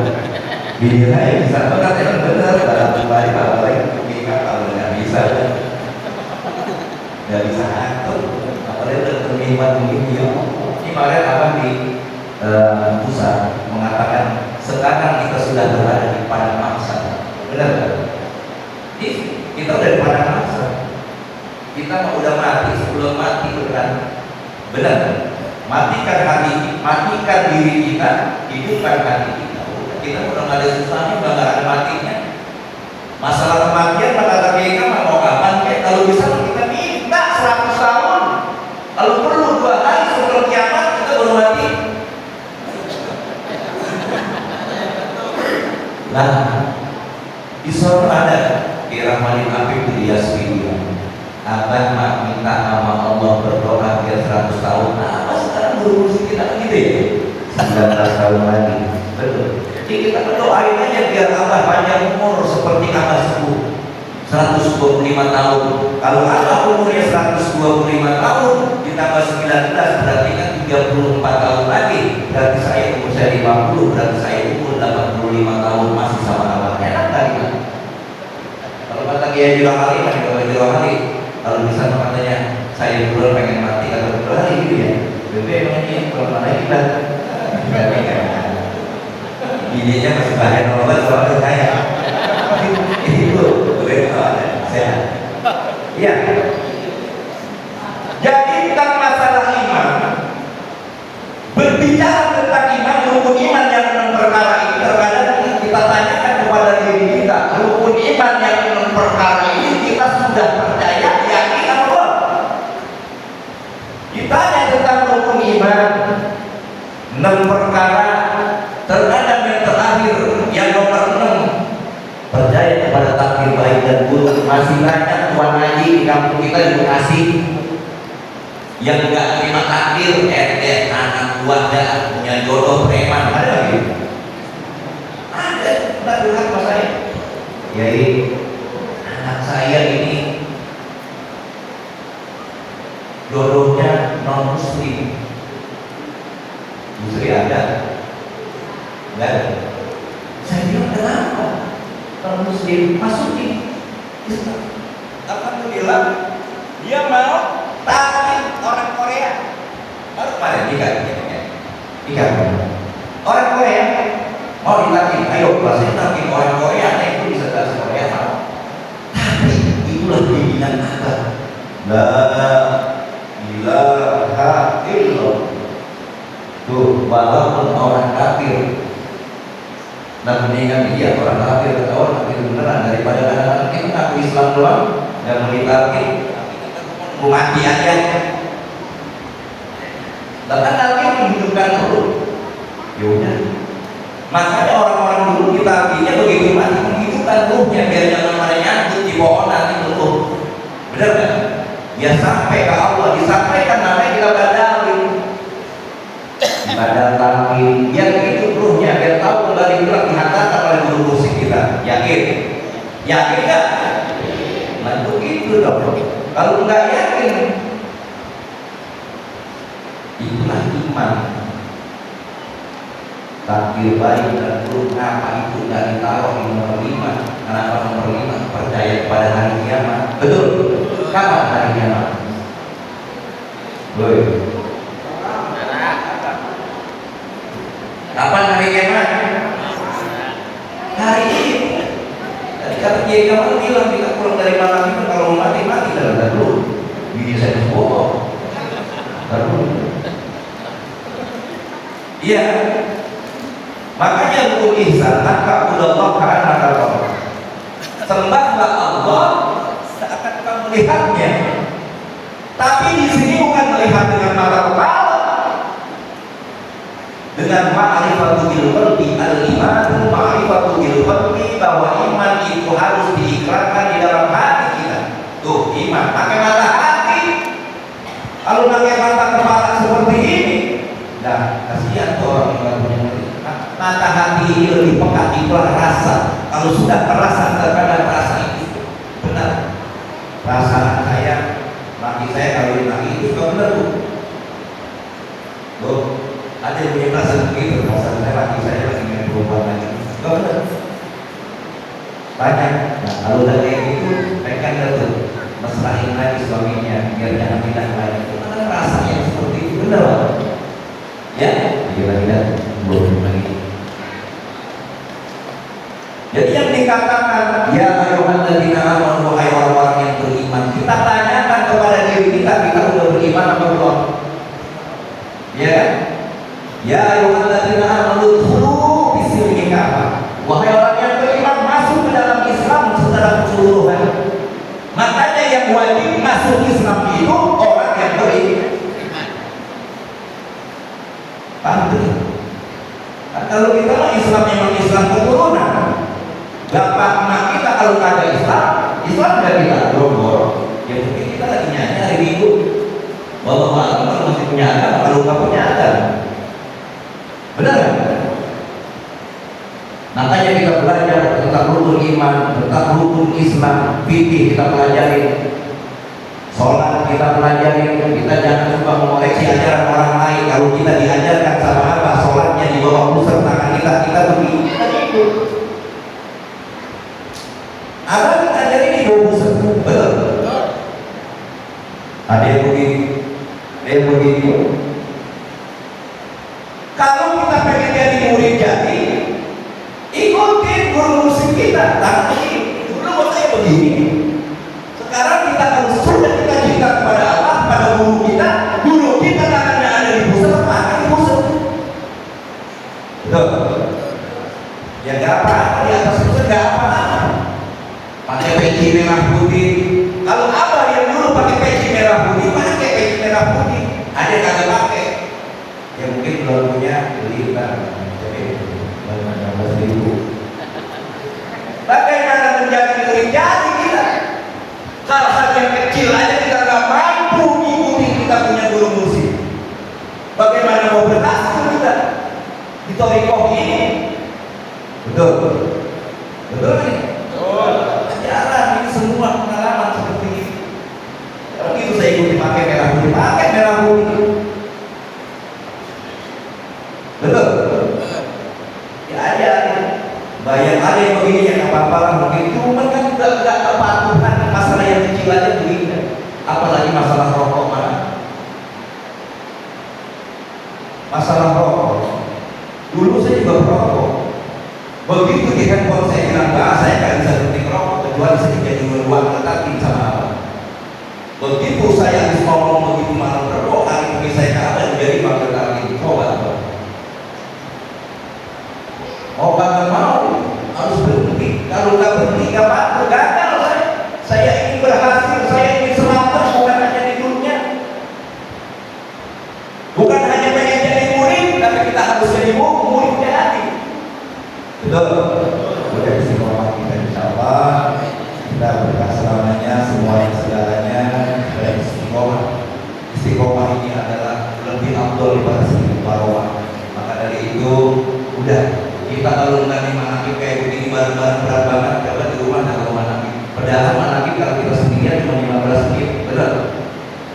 Bini saya bisa banget emang bener dalam kembali apalagi kita kalau nggak bisa, nggak bisa ngatur. Apalagi udah terlibat begini ya. Ini kemarin abang di pusat mengatakan sekarang kita sudah berada di padang mahsyar. Benar kan? Ini kita udah di padang mahsyar. Kita udah mati sebelum mati benar. Benar. Matikan hati, matikan diri kita, hidupkan hati kita. Kita udah nggak ada susahnya, udah nggak ada matinya. Masalah kematian kata kita mau kapan? Kalau bisa kita minta 100 tahun. Kalau perlu 2 hari sebelum kiamat kita baru mati. Nah, di sana ada Irahmanin Afif di Yasmin. Abang mak minta sama Allah berdoa biar 100 tahun. Nah, apa sekarang berurusan kita gitu ya? 19 tahun lagi. Betul. Jadi kita berdoain aja biar Allah panjang umur seperti Abah sepuh 125 tahun. Kalau Abah umurnya 125 tahun ditambah 19 berarti kan 34 tahun lagi. Berarti saya umur saya 50, berarti saya umur 85 tahun masih sama Abah. Enak kali kan? Kalau kata Kiai Juhari, kalau misalnya katanya saya dulu pengen mati atau berlari gitu ya, bebe emangnya kalau mana kita ininya masih bahan obat soalnya saya itu boleh sehat. Iya. Jadi tentang masalah iman, berbicara tentang iman, rukun iman yang 6 perkara ini terkadang kita tanyakan kepada diri kita, rukun iman yang 6 perkara ini kita sudah percaya, yakin apa? Ditanya tentang rukun iman 6 perkara, terkadang yang terakhir yang nomor 6 percaya kepada takdir baik dan buruk. Masih banyak tuan haji di kampung kita di Bekasi yang nggak terima takdir, anak buahnya punya jodoh preman, ada lagi? Ada, kita lihat sama saya. Jadi anak saya ini jodohnya non muslim. Muslim ada? Enggak ada. Saya bilang kenapa? Non muslim masukin Islam. Alhamdulillah dia mau takin orang Korea. Baru kemarin nikah. Orang Korea mau ditakin. Ayo saya takin orang Korea, nah itu bisa bahasa Korea mau. Tapi itulah pimpinan Abah. La ilaha illallah. Tuh, walaupun orang kafir, nah mendingan dia orang kafir atau orang kafir beneran daripada anak-anak kita ngaku Islam doang dan mau ditakin, mau mati aja. Bahkan nanti menghidupkan dulu. Yaudah. Makanya orang-orang dulu ditakinya begitu mati menghidupkan ruhnya biar jangan pada nyangkut di pohon nanti tutup. Bener kan? Ya sampai ke Allah, disampaikan namanya kita badalin. Badal takin, biar hidup ruhnya, biar tahu kembali pulang dihantarkan oleh guru musik kita. Yakin? Yakin nggak? Nah begitu dong. Kalau nggak yakin, itulah iman. Takdir baik dan buruk apa itu nggak ditaruh di nomor 5. Kenapa nomor 5? Percaya kepada hari kiamat. Betul? Kapan hari kiamat? Boy. Kapan hari kiamat? Hari ini. kata Kiai Kamal bilang kita pulang dari mana kita kalau mau mati mati dah dulu. Bini saya bohong. Dulu. Iya. Makanya rukun ihsan maka Allah karena Allah. Sembahlah Allah seakan kamu melihatnya. Tapi di sini bukan melihat dengan mata kepala. Dengan ma'rifatul qalbi al-iman, ma'rifatul qalbi bahwa iman itu harus diikrarkan di dalam hati kita. Tuh, iman pakai mata hati. Kalau pakai mata kepala seperti ini, nah kasihan tuh orang yang punya mata hati ini lebih peka ikrar rasa. Kalau sudah perasaan terkadang rasa itu benar. Perasaan saya, laki saya kawin lagi itu suka benar tuh. Tuh. Ada yang punya perasaan begitu, perasaan saya laki saya lagi main perempuan lagi, enggak benar. Banyak. Nah kalau udah kayak gitu, mereka tuh mesrain lagi suaminya biar jangan pindah lagi. Mana rasanya seperti itu benar, ya? Gila belum lagi. Jadi yang dikatakan ya ayyuhalladzina amanu wahai orang-orang yang beriman, kita tanyakan kepada diri kita udah beriman apa belum? Ya kan? Ya ayyuhalladzina amanu dkhulu fis-silmi kafah. Wahai orang yang beriman, masuk ke dalam Islam secara keseluruhan. Makanya yang wajib masuk Islam itu orang yang beriman. Paham? Nah, kalau kita mah Islam memang Islam keturunan. Bapak emak kita kalau nggak ada Islam nggak kita dorong. Ya mungkin kita lagi nyanyi hari Minggu. Bahwa kalau masih punya agama, kalau nggak punya agama. Benar kan? Makanya kita belajar tentang rukun iman, tentang rukun Islam, fikih kita pelajari, sholat kita pelajari. Kita jangan coba mengoreksi ajaran orang lain. Kalau kita diajarkan sama apa sholatnya di bawah pusat tangan kita begini, kita ikut. Apa kita ajarin di bawah pusat? Betul. Ada yang begini, Kalau kita pengen jadi murid jadi, ikutin guru musik kita. Tapi dulu buat saya begini. Sekarang kita harus sudah kita cinta kepada Allah, pada guru kita. Guru kita tangannya ada di pusat, apa di pusat? Betul. Ya gak apa-apa di atas pusat gak apa-apa. Pakai peci merah putih. Kalau abah yang dulu pakai peci merah putih, pakai peci merah putih. Ada yang kagak pakai. Ya mungkin kalau punya beli kan, jadi 15.000. Bagaimana menjadi murid jadi kita? Hal-hal yang kecil aja kita nggak mampu mengikuti kita punya guru musik. Bagaimana mau berhasil kita di thariqah ini? Betul nih. Ajaran ini semua pengalaman seperti ini. Kalau gitu saya ikuti pakai merah putih. Betul. Ya ada. Bayang ada yang begini yang apa-apa lah mungkin cuma kan juga nggak kepatuhan masalah yang kecil aja begini. Apalagi masalah rokok mana? Masalah rokok. Dulu saya juga perokok. Begitu di handphone saya bilang saya nggak bisa berhenti rokok kecuali saya jadi uang tetapi sama apa. Begitu saya habis ngomong begitu malam berdoa itu saya kata jadi bakal lagi coba. Oh nggak mau, harus berhenti. Kalau nggak berhenti nggak apa-apa, gagal saya. Saya ingin berhasil, saya ingin selamat, bukan hanya di dunia. Bukan hanya pengen jadi murid, tapi kita harus jadi murid jadi. Betul. Udah istiqomah kita insyaallah. Kita berkah selamanya, semuanya segalanya dan istiqomah. Istiqomah ini adalah lebih afdal daripada istiqomah. Maka dari itu udah. Kita kalau nggak manakib kayak begini bareng-bareng berat banget, coba di rumah nggak mau manakib. Padahal manakib kalau kita sendirian cuma 15 menit, benar.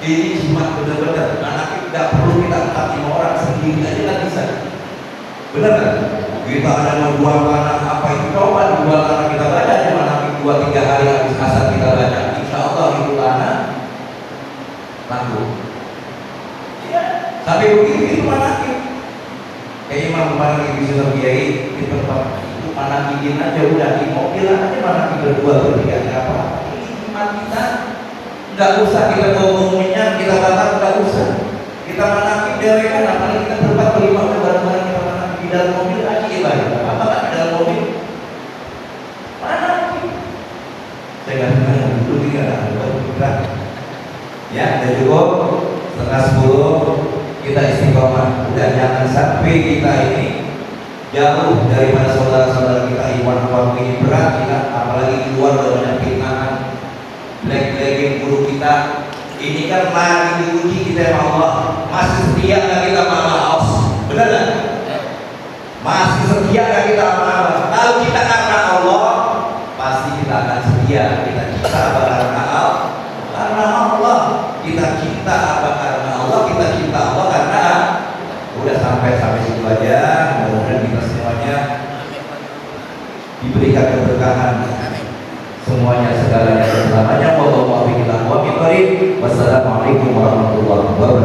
Ini cuma benar-benar manakib nggak perlu kita 4-5 orang sendiri aja kan bisa. Benar kan? Kita ada mau dua tanah apa itu coba dua tanah kita baca aja manakib 2-3 hari habis asar kita baca. Insya Allah itu tanah laku. Iya. Sampai begitu itu manakib. Kayak Imam kemarin di Kiai di tempat itu manakikin aja udah di mobil aja manakib berdua bertiga nggak apa-apa. Ini iman kita nggak usah kita ngomongnya kita batal nggak usah kita manakib dewekan, apalagi kita berempat berlima udah bareng-bareng kita manakib di dalam mobil aja ibadah apa kan di dalam mobil manakib. Saya nggak dengar dulu tiga lah ya udah cukup 9:30 kita istiqomah. Udah jangan sampai kita ini jauh daripada saudara-saudara kita. Iwan waktu ini berat kita, apalagi keluar dengan fitnahan black-blacking guru kita. Ini kan lagi diuji kita sama Allah. Masih setia nggak kita sama Allah? Benar nggak? Masih setia nggak kita sama Allah? Kalau kita karena Allah, pasti kita akan setia. Kita cinta apa karena Allah? Karena Allah. Kita cinta apa karena Allah? Kita cinta Allah karena udah sampai situ aja. Mudah-mudahan kita semuanya diberikan keberkahan semuanya segalanya selamanya. Wallahu a'lam. Wassalamualaikum warahmatullahi wabarakatuh.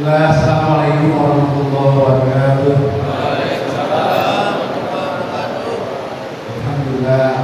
Assalamualaikum warahmatullahi wabarakatuh. Alhamdulillah.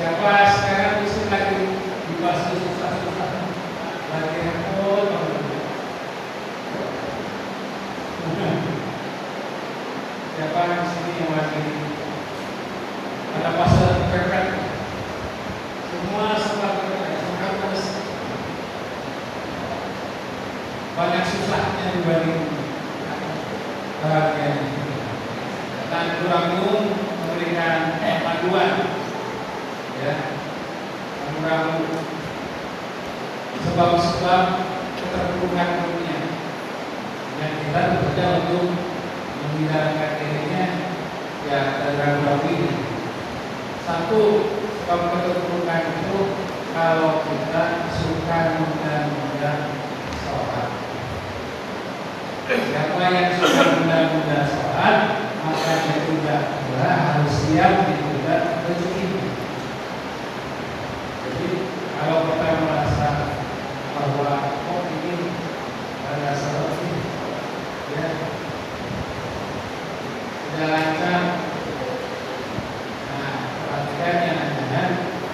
Siapa sekarang bisa lagi di fase susah-susah lagi banyak susahnya dibanding bahagianya. Dan Ragung memberikan panduan, ya, Ragung sebab-sebab keterpurukan dunia yang kita bekerja untuk menghindarkan dirinya, ya, dari Ragung ini. Satu, sebab keterpurukan itu kalau kita suka menunda-nunda sholat. Siapa yang suka menunda-nunda sholat, maka dia tidak pula harus siap ditunda rezekinya. Jadi kalau kita merasa bahwa ini ada sholat ini, ya, tidak lancar, nah, perhatikan yang ada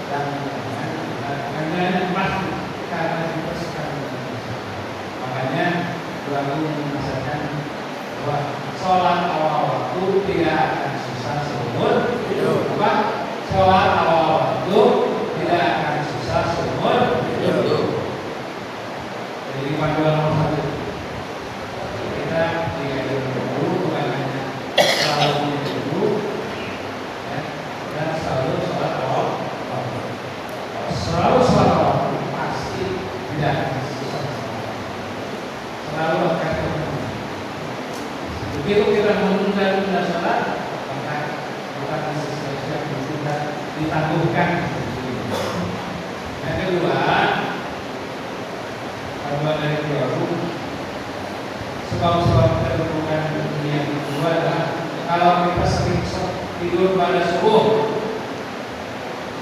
dan karena pasti karena kita sekarang, makanya Ragung mengatakan bahwa sholat awal waktu tidak akan susah seumur hidup. Apa? Sholat awal waktu tidak akan susah seumur hidup. Jadi panduan nomor 1 kita diajar dulu, bukan hanya selalu dulu, ya, dan selalu sholat awal waktu. Selalu sholat awal waktu pasti tidak akan susah. Selalu akan ketemu. Begitu kita menunda-nunda sholat, maka bukan sesuatu yang bisa ditangguhkan. Yang kedua, panduan dari Ragung, sebab-sebab keterpurukan dunia yang kedua adalah kalau kita sering tidur pada subuh,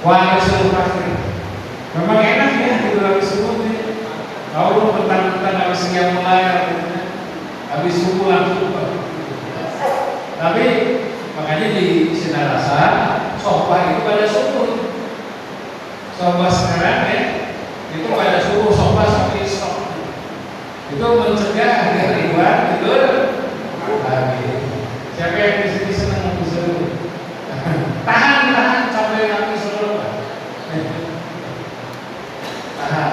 wah subuh pasti. Memang enak ya tidur habis subuh nih. Kalau petang-petang habis siang mulai, habis subuh langsung. Tapi makanya di Sinarasa sofa itu pada subuh. Sofa sekarang ya itu pada subuh, sofa sampai stop. Itu mencegah agar ribuan tidur lagi. Siapa yang di sini senang habis subuh? Tahan sampai habis subuh. Tahan.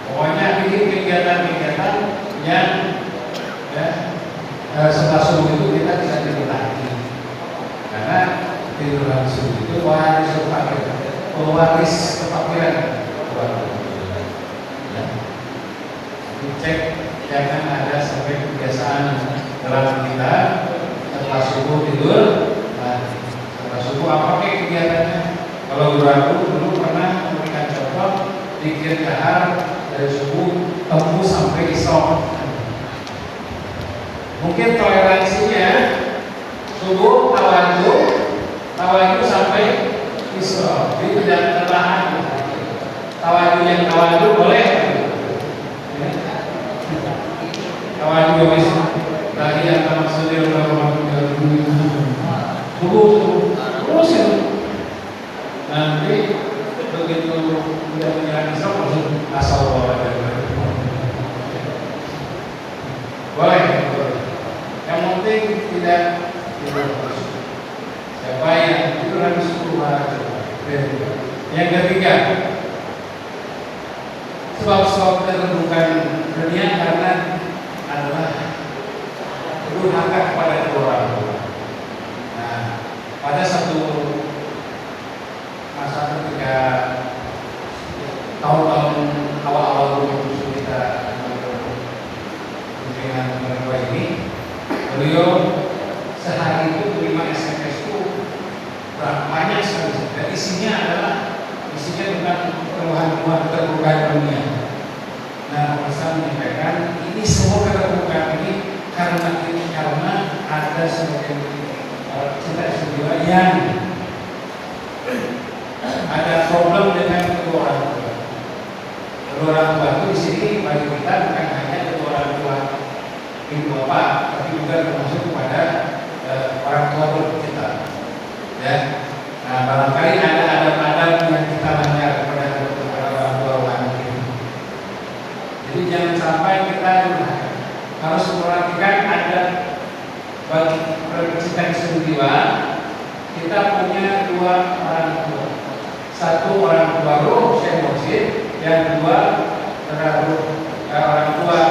Pokoknya bikin kegiatan-kegiatan yang, ya, setelah subuh itu kita tidak tidur lagi, karena tidur habis subuh itu waris kefakiran, pewaris kefakiran. Ya. Dicek jangan ada sampai kebiasaan dalam kita setelah subuh tidur lagi. Setelah subuh apa kegiatannya? Kalau Ragung dulu pernah memberikan contoh zikir kahar dari subuh tembus sampai isya. Mungkin toleransinya subuh tawadhu sampai isya, jadi tidak terlahan. Tawadhu yang tawadhu boleh, ya. Tawadhu habis lagi antara maksudnya subuh terus ya. Nanti begitu udah menjelang isya langsung asal boleh. Yang penting tidak tidur terus. Siapa yang tidur habis subuh aja. Yang ketiga, sebab-sebab keterburukan dunia karena adalah durhaka kepada kedua orang tua. Nah, pada satu masa ketika tahun-tahun awal-awal kita dengan mertua ini, beliau sehari itu terima SMS itu banyak sekali, dan isinya tentang keluhan-keluhan keterburukan dunia. Nah, pesan menyampaikan ini semua keterburukan ini karena ada sebagian cinta jiwa yang ada problem dengan kedua orang tua. Kedua orang tua itu di sini bagi kita bukan hanya kedua orang tua ibu bapak, tapi juga termasuk kepada orang tua kita. Ya, nah barangkali ada adab-adab yang kita langgar kepada orang tua wanita. Jadi jangan sampai kita harus memperhatikan ada bagi kita jiwa. Kita punya dua orang tua. Satu orang tua roh, Syekh Mursyid, yang kedua orang tua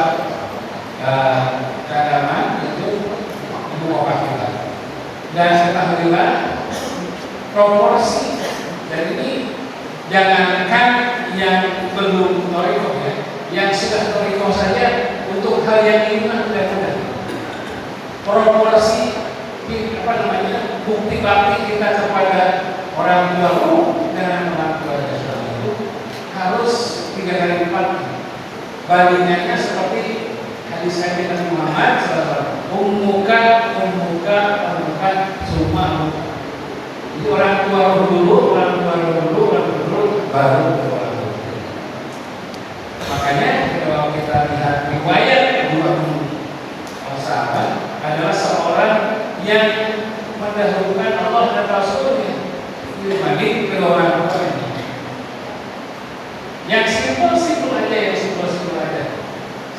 hal yang iman dan mudah. Proporsi bukti bakti kita kepada orang tua dengan orang tua itu harus 3 kali lipat. Bandingannya seperti hadis Nabi Muhammad SAW, ummuka summa. Jadi orang tua dulu, baru orang tua. Makanya kalau kita lihat riwayat kedua sahabat adalah seorang yang mendahulukan Allah dan Rasulnya dibanding kedua orang tuanya. Yang simpel aja,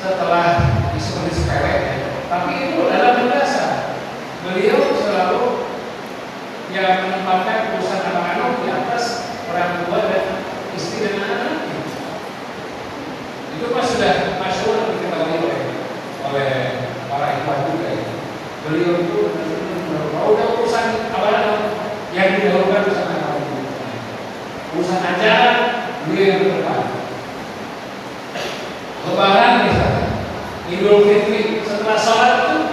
setelah disebut sepele ya. Tapi itu adalah mendasar. Beliau selalu yang menempatkan urusan anak-anak di atas orang tua dan istri dan anak-anaknya. Itu pas sudah masyhur diketahui oleh para ikhwan juga ya. Beliau itu udah urusan apa yang didahulukan urusan anak-anak. Urusan ajaran beliau yang terdepan. Lebaran misalnya, Idul Fitri, setelah sholat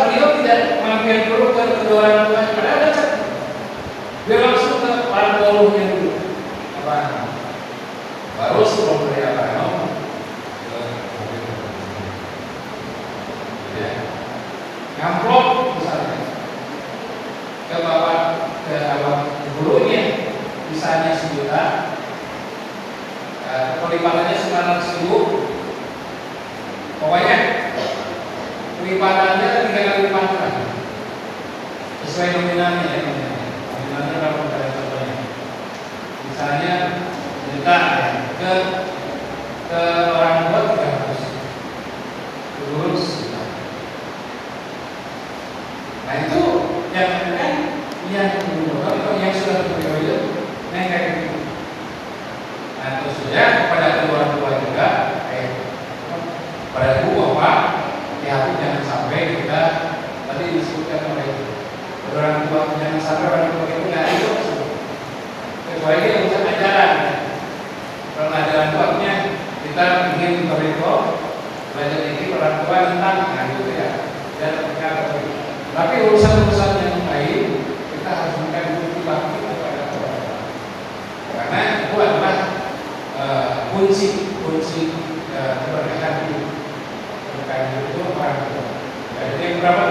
beliau tidak mampir dulu ke kedua orang tuanya, padahal ada cat. Dia langsung ke para poluhnya dulu. Baru sebelum beri ngamplok misalnya ke bawah ke awal gurunya, misalnya 1 juta. Pelipatannya 900.000. Pokoknya pelipatannya 3 kali lipat sesuai nominalnya ya. Nominalnya berapa kali contohnya? Misalnya juta ya, ke orang tua 300. Terus nah itu yang kan yang sudah berperiode kayak gitu. Nah terus ya kepada kedua orang tua juga, pada ibu bapak, hati jangan sampai kita tadi disebutkan oleh kedua orang tua, jangan sampai orang tua itu nggak itu, kecuali dia urusan ajaran. Kalau ajaran tuanya kita ingin berikut belajar ini orang tua tentang, nah itu ya, dan tapi urusan-urusan yang lain kita harus memberikan bukti bakti kepada orang tua, karena itu adalah kunci keberkahan hidup. Keberkahan hidup itu orang tua. Jadi yang berapa?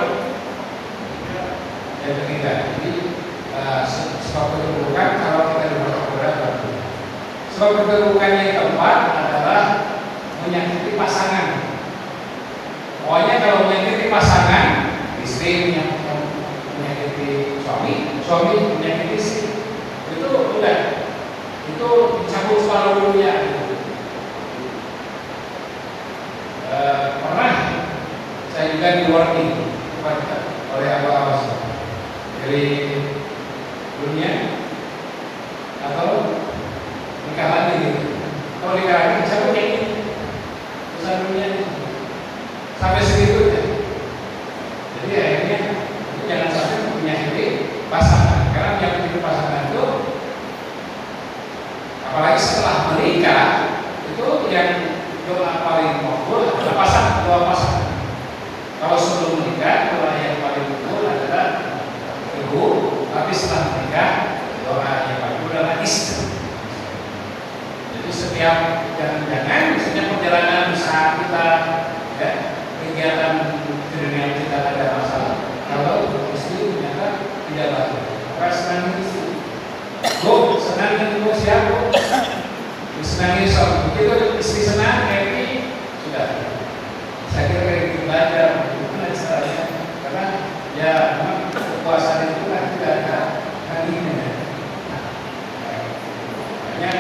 Yang ketiga. Jadi sebab keterbukaan kalau kita dibuat berat. Sebab keterbukaan yang keempat adalah menyakiti pasangan. Pokoknya kalau menyakiti pasangan, istri menyakiti suami menyakiti istri, itu udah. Itu dicabut separuh dulunya. Pernah saya juga di-warning oleh awas dari dunia atau nikah lagi gitu. Kalau nikah lagi dicabut kayak gini urusan dunia sampai segitu ya. Jadi akhirnya jangan sampai menyakiti pasangan, karena menyakiti pasangan itu apalagi setelah menikah itu yang doa paling makbul adalah dua pasangan. Kalau sebelum menikah doa yang paling makbul adalah ibu, tapi setelah menikah doa yang makbul adalah istri. Jadi setiap jangan misalnya perjalanan usaha kita, ya, kegiatan di dunia kita ada masalah. Kalau istri ternyata tidak baik, maka senang istri. Bu, senang itu siapa? Senangnya suami. Begitu istri senang, happy, sudah. Saya kira kayak gitu belajar bagaimana caranya, karena ya memang kekuasaan itu kan tidak ada handingnya. Makanya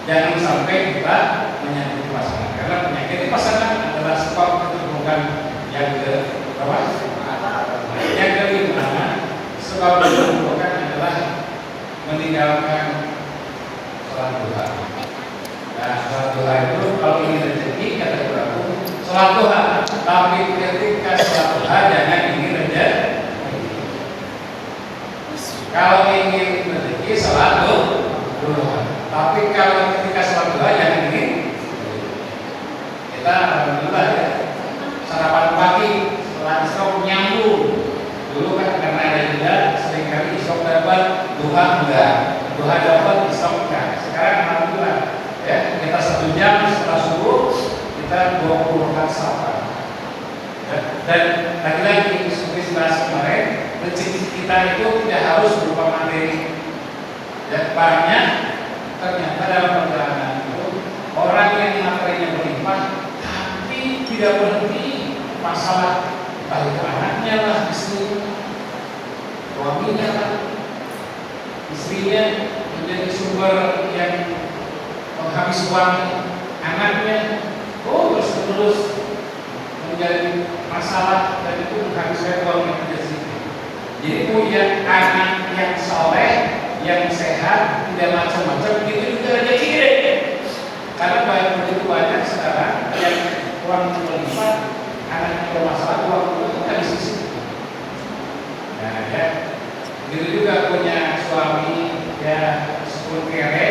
jangan sampai kita menyakiti pasangan, karena menyakiti pasangan adalah sebab keterburukan yang berapa? Yang kelima, sebab keterburukan adalah meninggalkan sholat duha. Nah, sholat duha itu kalau ingin rezeki kata Ibu, sholat duha. Tapi ketika sholat duha jangan ingin rezeki. Kalau ingin rezeki sholat duha. Tapi kalau ketika sholat duha jangan ingin. kita 20 rakaat salat. Dan lagi-lagi seperti bahas kemarin, rezeki kita itu tidak harus berupa materi. Dan banyak ternyata dalam perjalanan itu orang yang materinya berlimpah tapi tidak berhenti masalah baik anaknya lah, istrinya, suaminya lah, istrinya menjadi sumber yang menghabis uang anaknya, terus menjadi masalah dan itu menghabiskan uang yang tidak sedikit. Jadi punya anak yang soleh, yang sehat, tidak macam-macam, itu juga rezeki gede. Karena begitu banyak sekarang yang uang berlimpah, anaknya bermasalah, uang itu kan di sisi. Nah ya, begitu juga punya suami ya meskipun kere,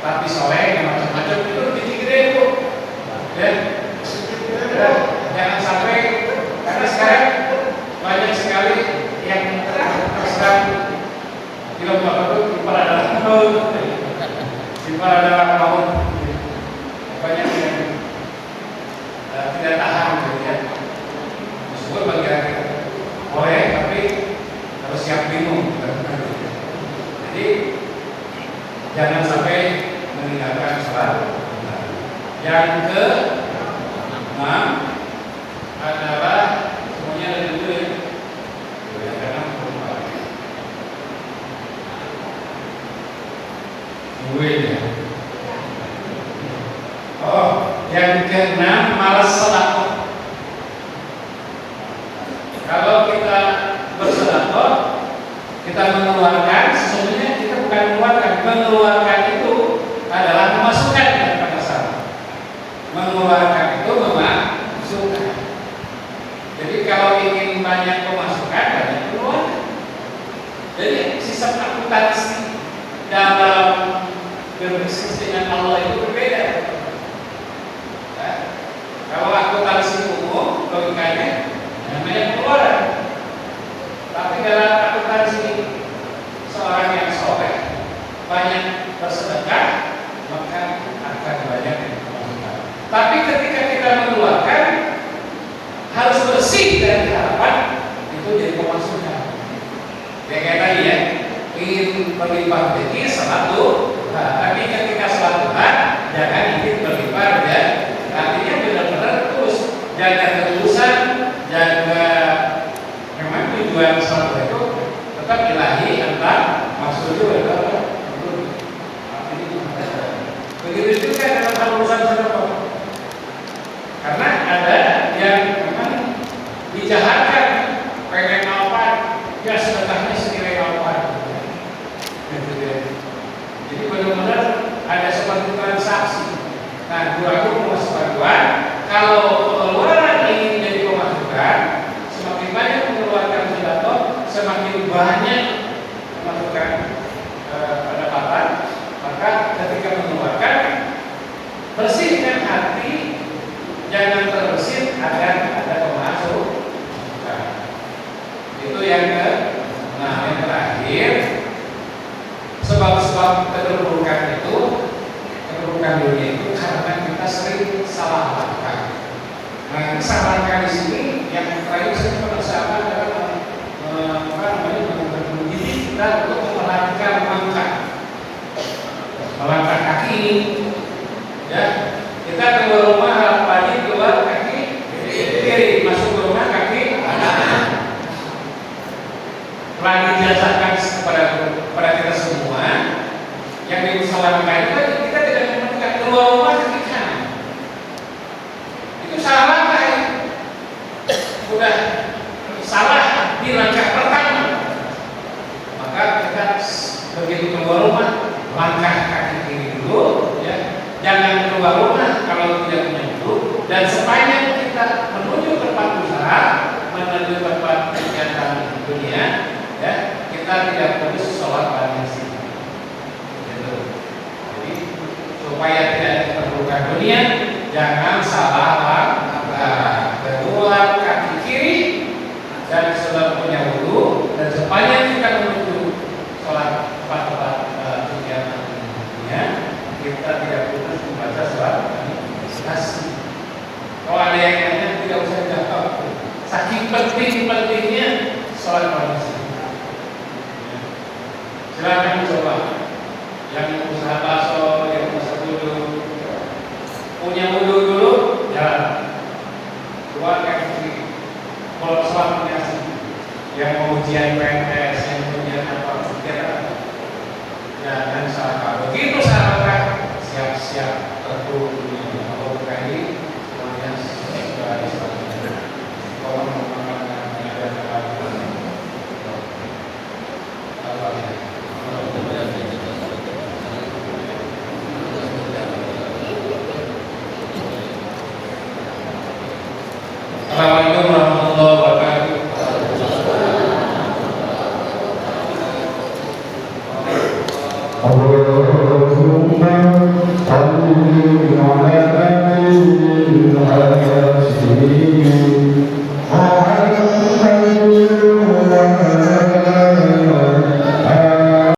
tapi soleh, yang macam-macam, itu rezeki gede itu. Dan jangan sampai, karena sekarang banyak sekali yang terserang film apa itu ipar adalah maut, banyak yang tidak tahan gitu ya. Meskipun bagi kita boleh, tapi harus siap bingung. Jadi jangan sampai meninggalkan sholat. Yang ke-6 adalah semuanya ada dulu ya. Yang ke-6 ya. Yang ke-6 malas sedekah. Kalau kita bersedekah, kita mengeluarkan, sesungguhnya kita bukan mengeluarkan itu adalah memasukkan pada saat. Mengeluarkan itu memasukkan. Jadi kalau ingin banyak pemasukan, banyak keluar. Jadi sistem akuntansi dalam berbisnis dengan Allah itu berbeda. Nah, kalau akuntansi umum, logikanya namanya pengeluaran. Tapi dalam akuntansi seorang yang soleh banyak bersedekah, maka akan banyak pemasukan. Tapi ketika kita mengeluarkan harus bersih dari harapan, itu jadi pemasukan. Kayak tadi ya, ingin berlimpah rezeki salat duha, tapi ketika salat duha jangan ingin berlimpah dan artinya benar-benar terus jaga ketulusan, jaga memang tujuan salat duha itu tetap ilahi, antar maksudnya adalah begitu juga dalam hal urusan sedekah. Karena ada yang memang dijahatkan, pengen apa, ya sedekahnya senilai apa. Jadi benar-benar ada seperti transaksi. Nah, guru pemasukan, kalau pengeluaran ingin jadi pemasukan, semakin banyak mengeluarkan sedekah, semakin banyak pemasukan pendapatan. Maka ketika mengeluarkan, bersihkan hati, jangan terbesit akan ada pemasukan. Itu yang yang terakhir. Sebab-sebab keterburukan itu, keterburukan dunia itu karena kita sering salah langkah. Nah, salah langkah di sini yang terakhir saya berusaha adalah mendidik kita untuk melangkah kaki ini. Ya, kita keluar rumah harap pagi keluar kaki kiri, masuk ke rumah kaki kanan. Lagi diajarkan kepada kita semua yang diusahakan itu kita tidak menemukan keluar rumah kaki kanan. Itu salah langkah ya. Udah salah di langkah pertama. Maka kita begitu keluar rumah langkah kaki kiri dulu ya. Jangan keluar rumah kalau tidak punya itu, dan sepanjang kita menuju tempat usaha, menuju tempat kegiatan dunia, ya kita tidak perlu sholat pada sini. Gitu. Jadi supaya tidak terbuka dunia, jangan salah langkah. Keluar kaki kiri dan sudah punya wudu, dan sepanjang kita menuju sholat tempat kegiatan dunia, kita tidak putus membaca surat Yasin. sepenting-pentingnya sholat manusia. Silakan coba. Yang usaha bakso, yang usaha wudu, punya wudu dulu, jalan. Keluarkan istri. Kalau suaminya yang mau ujian PNS, yang ujian apa, jangan salah. Begitu sahabat, siap-siap tertutup dunia. Kalau berkali, semuanya sudah diselamatkan. Kalau menggunakan ada kebaikan, Assalamualaikum warahmatullahi wabarakatuh. Allah